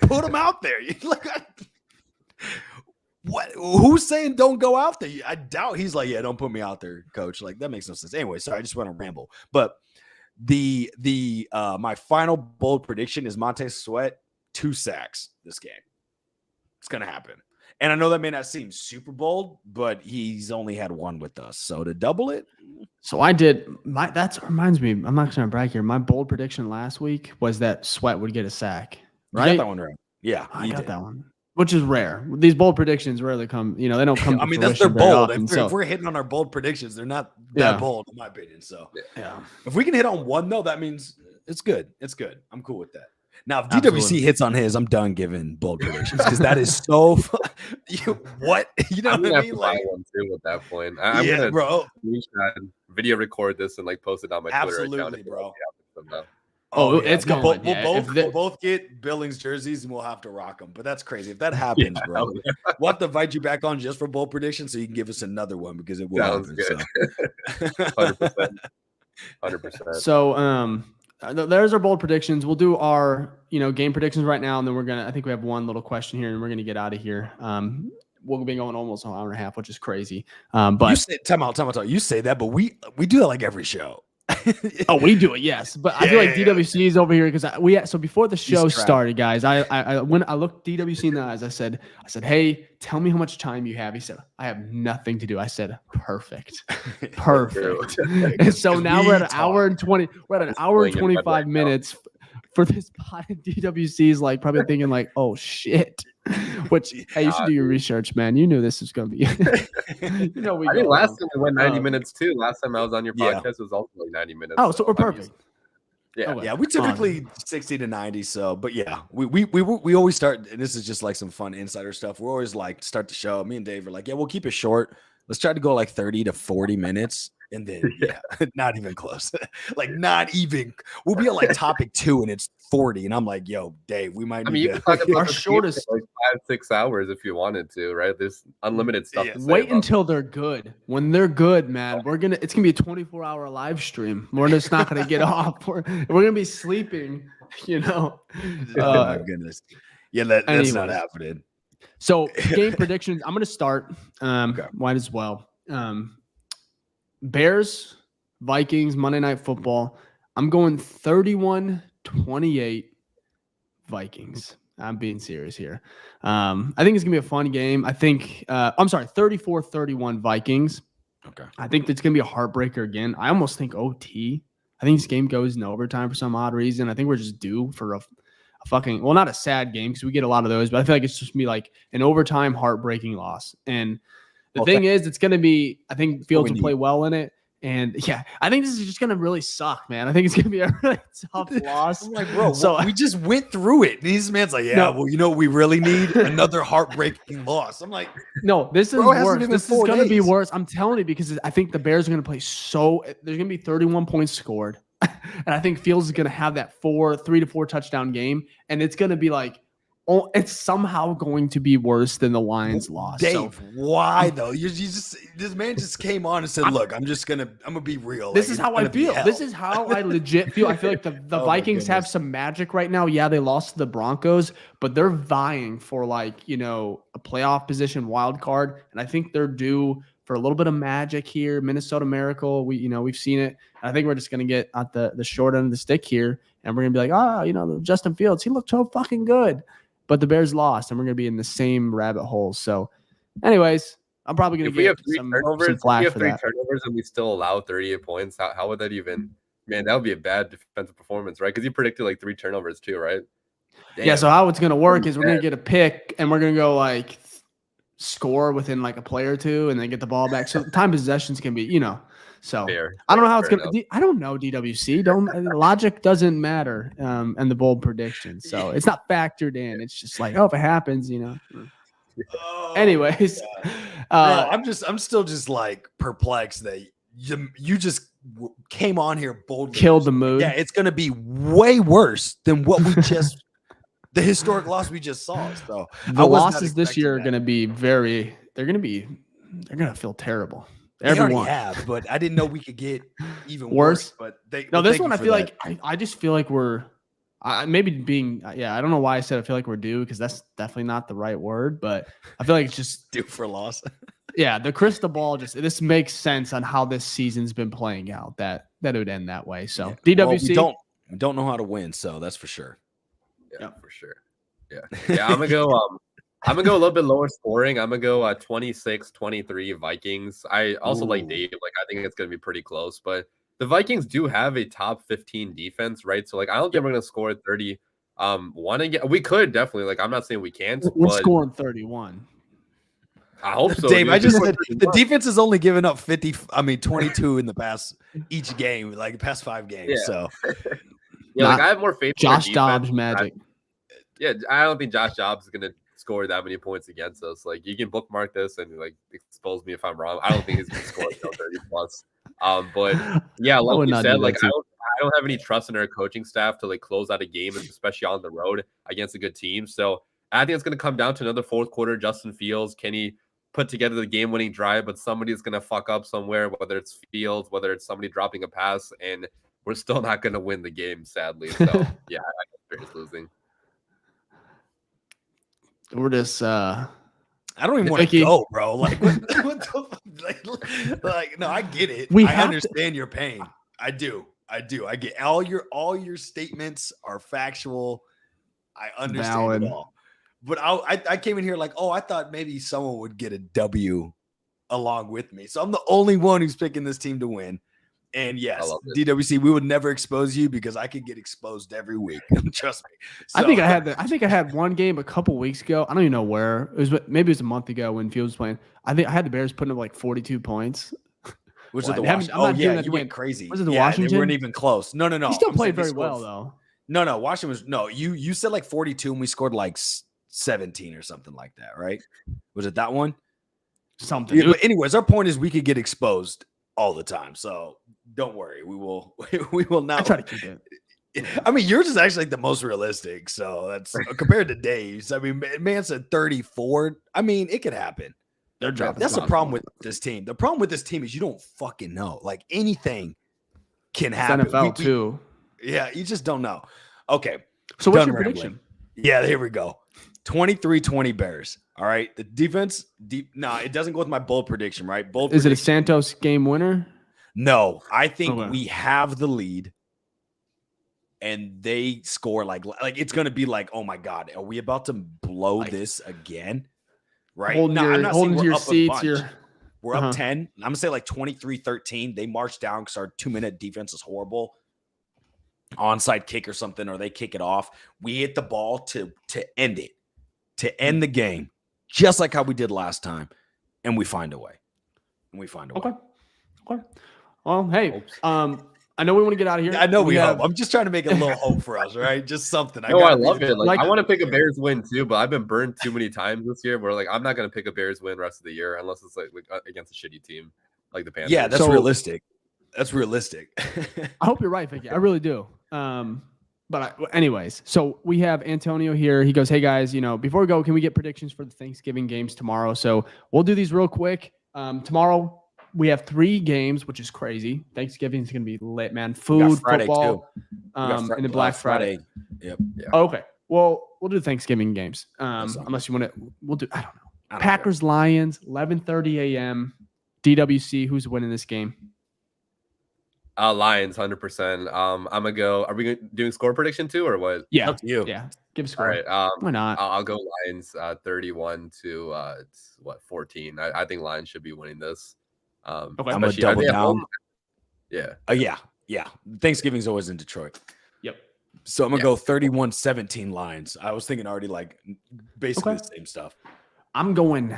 Put him out there. What? Who's saying don't go out there? I doubt he's like, yeah, don't put me out there, coach. Like that makes no sense. Anyway, sorry, I just went to ramble. But my final bold prediction is Montez Sweat 2 sacks this game. It's gonna happen. And I know that may not seem super bold, but he's only had 1 with us. So to double it. So I did that reminds me, I'm not gonna brag here. My bold prediction last week was that Sweat would get a sack. Right? You got that one right. Yeah, I got that one. Which is rare. These bold predictions rarely come, they don't come. I mean, that's their bold. If we're hitting on our bold predictions, they're not that bold, in my opinion. So, yeah. If we can hit on 1, though, that means it's good. It's good. I'm cool with that. Now, if DWC hits on his, I'm done giving bold predictions because that is so. What you know? I'm what gonna I have mean? to Like, buy one too at that point. I'm yeah, gonna bro. video record this and like post it on my Twitter account. Absolutely, bro. Oh, yeah. it's going. We'll both get Billings jerseys and we'll have to rock them. But that's crazy. If that happens, bro, we'll have to invite you back on just for bold predictions so you can give us another one because it will happen. Good. So. 100%. 100%. So, there's our bold predictions. We'll do our, game predictions right now, and then I think we have one little question here, and we're gonna get out of here. We'll be going almost an hour and a half, which is crazy. But you say, time out. You say that, but we do that like every show. Oh, we do it, yes. But I feel like DWC is over here because so before the show started, guys, when I looked DWC in the eyes, I said, hey, tell me how much time you have. He said, I have nothing to do. I said, perfect. And so now we're at an hour and 20. We're at an hour and 25 minutes for this pod. DWC is like probably thinking like, oh shit. Which hey, you should do your research, man. You knew this was gonna be. Last time we went 90 minits too. Last time I was on your podcast was also like 90 minutes. Oh, so we're perfect. Yeah, we typically 60 to 90. So, but yeah, we always start, and this is just like some fun insider stuff. We're always like start the show. Me and Dave are like, yeah, we'll keep it short. Let's try to go like 30 to 40 minutes. And then, not even close. Like, not even. We'll be at like topic 2 and it's 40. And I'm like, yo, Dave, we might need you to. can talk about our shortest like 5-6 hours if you wanted to, right? There's unlimited stuff. To say Wait until they're good. When they're good, man, it's gonna be a 24-hour live stream. We're just not gonna get off. We're gonna be sleeping. Oh my goodness. Yeah, that's not happening. So game predictions. I'm gonna start. Might as well. Bears, Vikings, Monday Night Football. I'm going 31-28 Vikings. I'm being serious here. I think it's going to be a fun game. I think, 34-31 Vikings. Okay. I think it's going to be a heartbreaker again. I almost think OT. I think this game goes in overtime for some odd reason. I think we're just due for a fucking, well, not a sad game because we get a lot of those, but I feel like it's just going to be like an overtime heartbreaking loss. And the thing is, it's going to be, I think Fields will play well in it. And yeah, I think this is just going to really suck, man. I think it's going to be a really tough loss. I'm like, bro, we just went through it. And this man's like, well, you know what we really need? Another heartbreaking loss. I'm like, no, this is worse. This is going to be worse. I'm telling you, because I think the Bears are going to play there's going to be 31 points scored. And I think Fields is going to have that 3 to 4 touchdown game. And it's going to be like, it's somehow going to be worse than the Lions loss. Dave, why though? This man just came on and said, "Look, I'm gonna be real. This is how I feel. This is how I legit feel. I feel like the Vikings have some magic right now. Yeah, they lost to the Broncos, but they're vying for like a playoff position, wild card, and I think they're due for a little bit of magic here. Minnesota Miracle. We've seen it. And I think we're just gonna get at the short end of the stick here, and we're gonna be like, Justin Fields, he looked so fucking good. But the Bears lost, and we're going to be in the same rabbit hole. So, anyways, I'm probably going to get some flack for that. Turnovers and we still allow 38 points. How would that even – man, that would be a bad defensive performance, right? Because you predicted like 3 turnovers too, right? Damn. Yeah, so how it's going to work is we're going to get a pick, and we're going to go like score within like a play or two and then get the ball back. So time possessions can be, So I don't know how it's going to – I don't know, DWC. Logic doesn't matter and the bold predictions. So it's not factored in. It's just like, if it happens, Anyways. I'm still just like perplexed that you just came on here boldly. Killed the mood. Yeah, it's going to be way worse than what we just – the historic loss we just saw. So the losses this year are going to be they're going to feel terrible. Everyone already have, but I didn't know we could get even worse. But this one I feel like I just feel like we're maybe being I don't know why I said I feel like we're due because that's definitely not the right word, but I feel like it's just due for a loss. Yeah, the crystal ball this makes sense on how this season's been playing out. That it would end that way. So DWC we don't know how to win, so that's for sure. Yeah, for sure. Yeah. I'm gonna go. I'm going to go a little bit lower scoring. I'm going to go 26-23 Vikings. I also like Dave. Like, I think it's going to be pretty close. But the Vikings do have a top 15 defense, right? So, like, I don't think we're going to score 31 again. We could definitely. Like, I'm not saying we can't. We're scoring 31. I hope so. Dave, I just said the defense has only given up 22 in the past each game, like the past 5 games. Yeah. So Yeah, like I have more faith in our Josh defense. Dobbs magic. Yeah, I don't think Josh Dobbs is gonna score that many points against us. Like you can bookmark this and like expose me if I'm wrong. I don't think he's gonna score 30 plus. But yeah, like you said, like I don't have any trust in our coaching staff to like close out a game, especially on the road against a good team. So I think it's gonna come down to another fourth quarter. Justin Fields, can he put together the game-winning drive? But somebody's gonna fuck up somewhere, whether it's Fields, whether it's somebody dropping a pass, and we're still not gonna win the game, sadly. So yeah, I think Bears losing. We're just I don't even want to go, bro. Like, what like, no, I get it. I understand your pain. I do. I get all your statements are factual. I understand it all. But I came in here like, I thought maybe someone would get a W along with me. So I'm the only one who's picking this team to win. And yes, DWC, we would never expose you because I could get exposed every week. Trust me. So, I think I had one game a couple weeks ago. I don't even know where it was. Maybe it was a month ago when Fields was playing. I think I had the Bears putting up like 42 points. Was it the Washington? Oh yeah, you went crazy. Was it the Washington? They weren't even close. No. He still played very well though. No. Washington was no. You said like 42 and we scored like 17 or something like that, right? Was it that one? Something. Yeah, but anyways, our point is we could get exposed all the time. So don't worry. We will not. I try to keep it. I mean, yours is actually like the most realistic. So that's compared to Dave's. I mean, man said 34. I mean, it could happen. That's the problem with this team. The problem with this team is you don't fucking know. Like anything can happen. It's NFL too. Yeah, you just don't know. Okay. So what's your prediction? Yeah, here we go. 23-20 Bears. All right. The defense, it doesn't go with my bold prediction, right? Is it a Santos game winner? No, I think we have the lead and they score like it's going to be like, oh my God, are we about to blow this again? Right. I'm not saying we're up a bunch. We're up 10. I'm going to say like 23-13. They march down because our 2-minute defense is horrible. Onside kick or something, or they kick it off. We hit the ball to end it, to end the game, just like how we did last time. And we find a way. Okay. Well, hey, I know we want to get out of here. I know we hope. I'm just trying to make a little hope for us, right? Just something. I love it. Like I want to pick a Bears win too, but I've been burned too many times this year. Where like I'm not going to pick a Bears win rest of the year unless it's like against a shitty team like the Panthers. Yeah, that's realistic. That's realistic. I hope you're right, Ficky. I really do. Anyways, so we have Antonio here. He goes, "Hey guys, before we go, can we get predictions for the Thanksgiving games tomorrow?" So we'll do these real quick. Tomorrow we have 3 games, which is crazy. Thanksgiving is going to be lit, man. Food, football, and then Black Friday. Yep. Yeah. Oh, okay. Well, we'll do Thanksgiving games. Unless you want to, we'll do. I don't know. Packers, Lions, 11:30 a.m. DWC. Who's winning this game? Lions, 100%. I'm gonna go. Are we doing score prediction too, or what? Yeah, up to you. Yeah, give a score. All right. Why not? I'll go Lions. 31 to 14. I think Lions should be winning this. I'm gonna double down. Yeah. Yeah. Thanksgiving's always in Detroit. Yep. So I'm gonna go 31-17 Lions. I was thinking already like basically the same stuff. I'm going.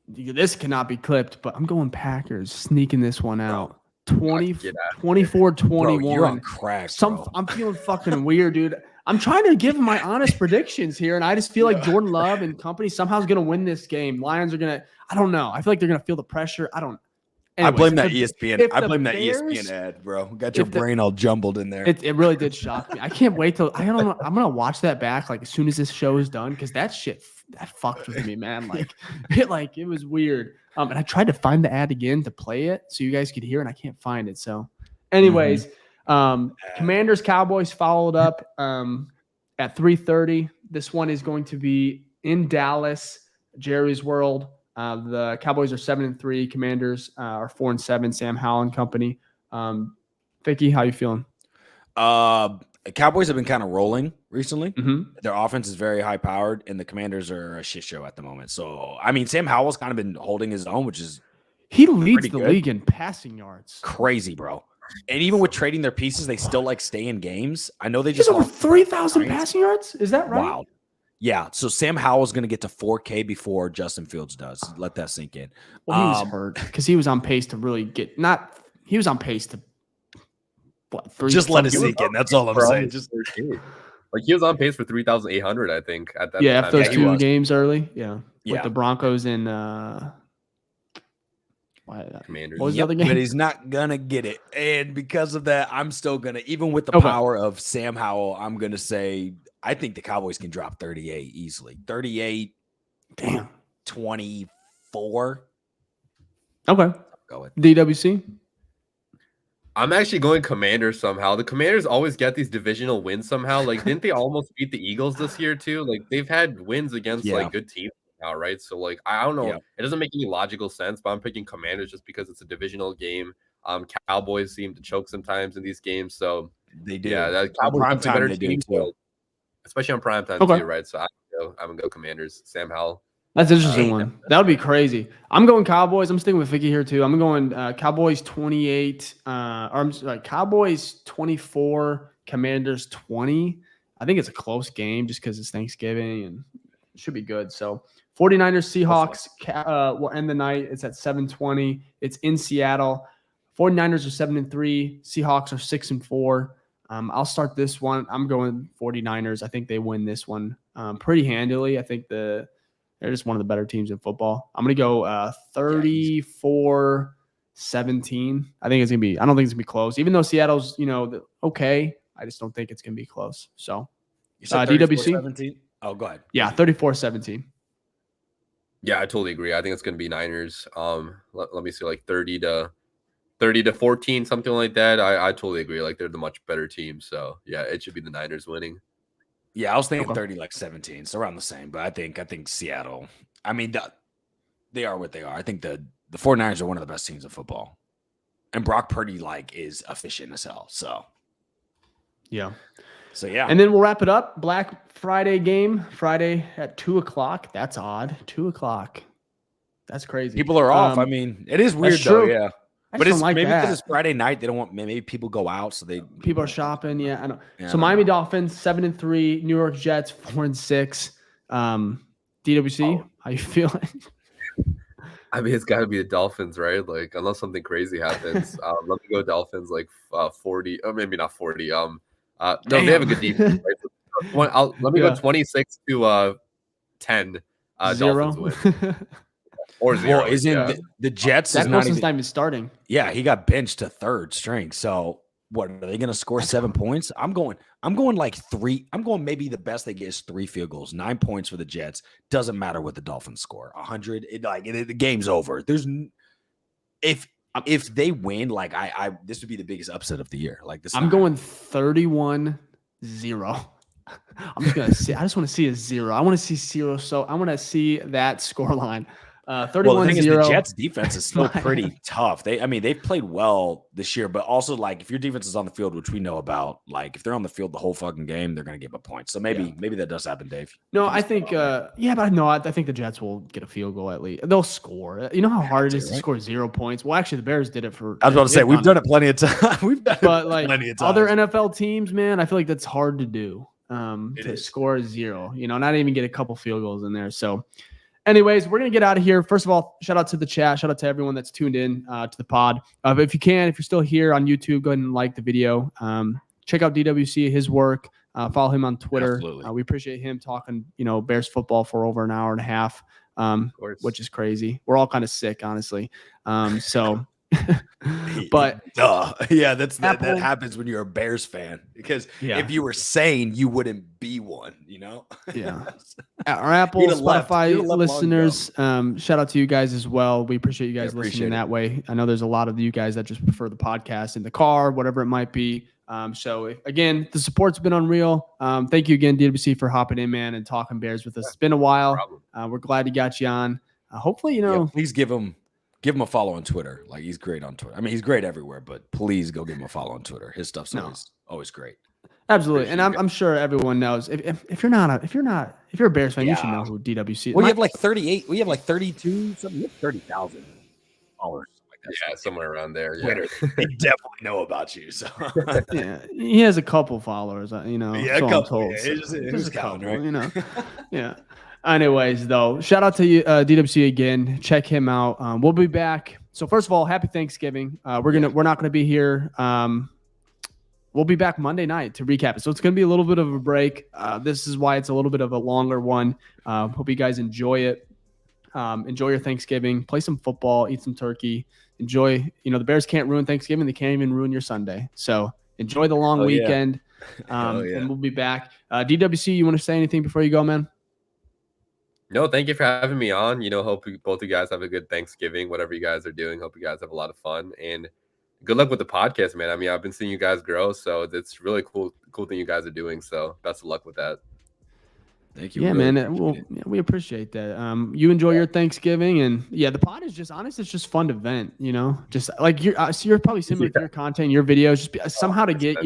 This cannot be clipped, but I'm going Packers, sneaking this one out. 24-21. Bro, you're on crack. I'm feeling fucking weird, dude. I'm trying to give my honest predictions here, and I just feel like Jordan Love and company somehow is going to win this game. Lions are going to – I don't know. I feel like they're going to feel the pressure. I don't – I blame that ESPN. I blame that ESPN ad, bro. Got your brain all jumbled in there. It really did shock me. I can't wait till – I don't know. I'm going to watch that back like as soon as this show is done because that shit that fucked with me, man. It was weird. And I tried to find the ad again to play it so you guys could hear, and I can't find it. So, anyways, Commanders Cowboys followed up at 3:30. This one is going to be in Dallas, Jerry's World. The Cowboys are 7-3. Commanders are 4-7. Sam Howell and company. Ficky, how you feeling? Cowboys have been kind of rolling recently. Mm-hmm. Their offense is very high powered, and the Commanders are a shit show at the moment. So, I mean, Sam Howell's kind of been holding his own, which is he leads the league in passing yards. Crazy, bro. And even with trading their pieces, they still stay in games. I know they just over 3,000 passing yards. Is that right? Wow. Yeah. So Sam Howell's going to get to 4K before Justin Fields does. Let that sink in. Well, he was hurt because he was on pace to really get he was on pace to what, Just let it sink in. That's all I'm saying. Just like he was on pace for 3,800, I think. At that after time. those two games early, with the Broncos and Commanders. What was the other game? But he's not gonna get it, and because of that, I'm still gonna, even with the power of Sam Howell, I'm gonna say I think the Cowboys can drop 38 easily. 38, damn, 24. Okay, go with DWC. I'm actually going Commanders somehow. The Commanders always get these divisional wins somehow. Like, didn't they almost beat the Eagles this year too? Like, they've had wins against like good teams now, right? So like, I don't know. It doesn't make any logical sense, but I'm picking Commanders just because it's a divisional game. Cowboys seem to choke sometimes in these games, so they do. Yeah, Cowboys prime time better they team, do too. especially on prime time too, right? So I'm gonna go Commanders. Sam Howell. That's an interesting one. That would be crazy. I'm going Cowboys. I'm sticking with Ficky here too. I'm going Cowboys 28. Cowboys 24. Commanders 20. I think it's a close game just because it's Thanksgiving and it should be good. So 49ers Seahawks will end the night. It's at 7:20. It's in Seattle. 49ers are 7-3. Seahawks are 6-4. I'll start this one. I'm going 49ers. I think they win this one pretty handily. I think they're just one of the better teams in football. I'm going to go 34-17. I think it's going to be – I don't think it's going to be close. Even though Seattle's, okay, I just don't think it's going to be close. So, you said DWC? 17? Oh, go ahead. Yeah, 34-17. Yeah, I totally agree. I think it's going to be Niners. Let me see, like 30-14, something like that. I totally agree. Like, they're the much better team. So, yeah, it should be the Niners winning. Yeah, I was thinking 30-17, so around the same. But I think Seattle. I mean, they are what they are. I think the 49ers are one of the best teams in football, and Brock Purdy is efficient as hell. So yeah. And then we'll wrap it up. Black Friday game Friday at 2:00. That's odd. 2:00. That's crazy. People are off. I mean, it is weird though. Yeah. But it's maybe because it's Friday night, they don't want maybe people go out, so people are shopping. Yeah, I know. Yeah, so Miami Dolphins 7-3, New York Jets 4-6. DWC, how you feeling? I mean, it's got to be the Dolphins, right? Like, unless something crazy happens, let me go Dolphins like 40, or maybe not 40. No, they have a good defense. Right? Let me go 26-10. 0. Dolphins win. Or 0. Well, isn't the Jets? That Wilson's not even starting. Yeah, he got benched to third string. So what are they going to score? 7 points? I'm going like 3. I'm going maybe the best they get is 3 field goals. 9 points for the Jets. Doesn't matter what the Dolphins score. 100. The game's over. There's if they win, like this would be the biggest upset of the year. Like this. I'm going 31-0. I'm just gonna see. I just want to see a 0. I want to see 0. So I want to see that score line. 31-0. Well, the thing is, the Jets' defense is still pretty tough. They've played well this year, but also like if your defense is on the field, which we know about, like if they're on the field the whole fucking game, they're going to give up points. So maybe that does happen, Dave. No, I think but no, I think the Jets will get a field goal at least. They'll score. You know how hard it is to score 0 points. Well, actually, the Bears did it for. I was about to say we've done it plenty of time. But like other NFL teams, man, I feel like that's hard to do. To score 0. Not even get a couple field goals in there. So. Anyways, we're going to get out of here. First of all, shout out to the chat. Shout out to everyone that's tuned in to the pod. But if you're still here on YouTube, go ahead and like the video. Check out DWC, his work. Follow him on Twitter. We appreciate him talking, Bears football for over an hour and a half, which is crazy. We're all kind of sick, honestly. But that happens when you're a Bears fan, because if you were sane, you wouldn't be one, Our Apple, Spotify listeners, shout out to you guys as well. We appreciate you guys listening that way. I know there's a lot of you guys that just prefer the podcast in the car, whatever it might be. So again, the support's been unreal. Thank you again, DWC, for hopping in, man, and talking Bears with us. It's been a while. We're glad you got you on. Hopefully, please give him a follow on Twitter. Like, he's great on Twitter. I mean, he's great everywhere, but please go give him a follow on Twitter. His stuff's always great. Absolutely. And I'm sure everyone knows if you're a Bears fan, you should know who DWC is. Well, you have like 38. We have like 32, something. You have 30,000 followers. Yeah, somewhere around there. Yeah. They definitely know about you. So yeah, he has a couple followers, so a couple. I'm told. Yeah, just a couple, right? Yeah. Anyways, though, shout out to you, DWC again. Check him out. We'll be back. So first of all, happy Thanksgiving. We're not gonna be here we'll be back Monday night to recap it. So it's going to be a little bit of a break. This is why it's a little bit of a longer one. Hope you guys enjoy it. Enjoy your Thanksgiving. Play some football. Eat some turkey. Enjoy. The Bears can't ruin Thanksgiving. They can't even ruin your Sunday. So enjoy the long weekend. And we'll be back. DWC, you want to say anything before you go, man? No, thank you for having me on. Hope both of you guys have a good Thanksgiving, whatever you guys are doing. Hope you guys have a lot of fun, and good luck with the podcast, man. I mean, I've been seeing you guys grow, so it's really cool thing you guys are doing. So best of luck with that. Thank you. Yeah, really man. We appreciate that. You enjoy your Thanksgiving, and the pod is just honest. It's just fun to vent, just like you're probably similar to your content, your videos, just somehow to get,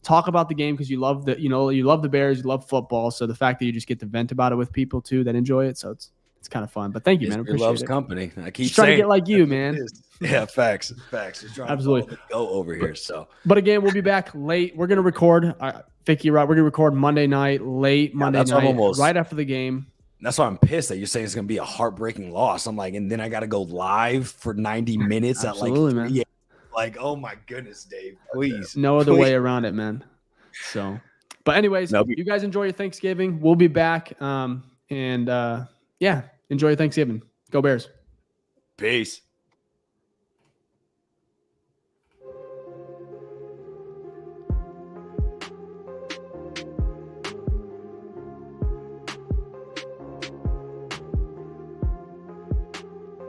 talk about the game because you love you love the Bears, you love football. So the fact that you just get to vent about it with people too that enjoy it. So it's kind of fun. But thank you, man. I appreciate loves it. company. I keep just trying to get like you, man. Yeah, facts. Absolutely. Go over here. So, but again, we'll be back late. We're gonna record. Ficky, right? We're gonna record Monday night, Monday night, right after the game. That's why I'm pissed that you're saying it's gonna be a heartbreaking loss. I'm like, and then I got to go live for 90 minutes at like 3 man. Like, oh my goodness, Dave, please. No other way around it, man. So, but anyways, you guys enjoy your Thanksgiving. We'll be back. Enjoy your Thanksgiving. Go Bears. Peace.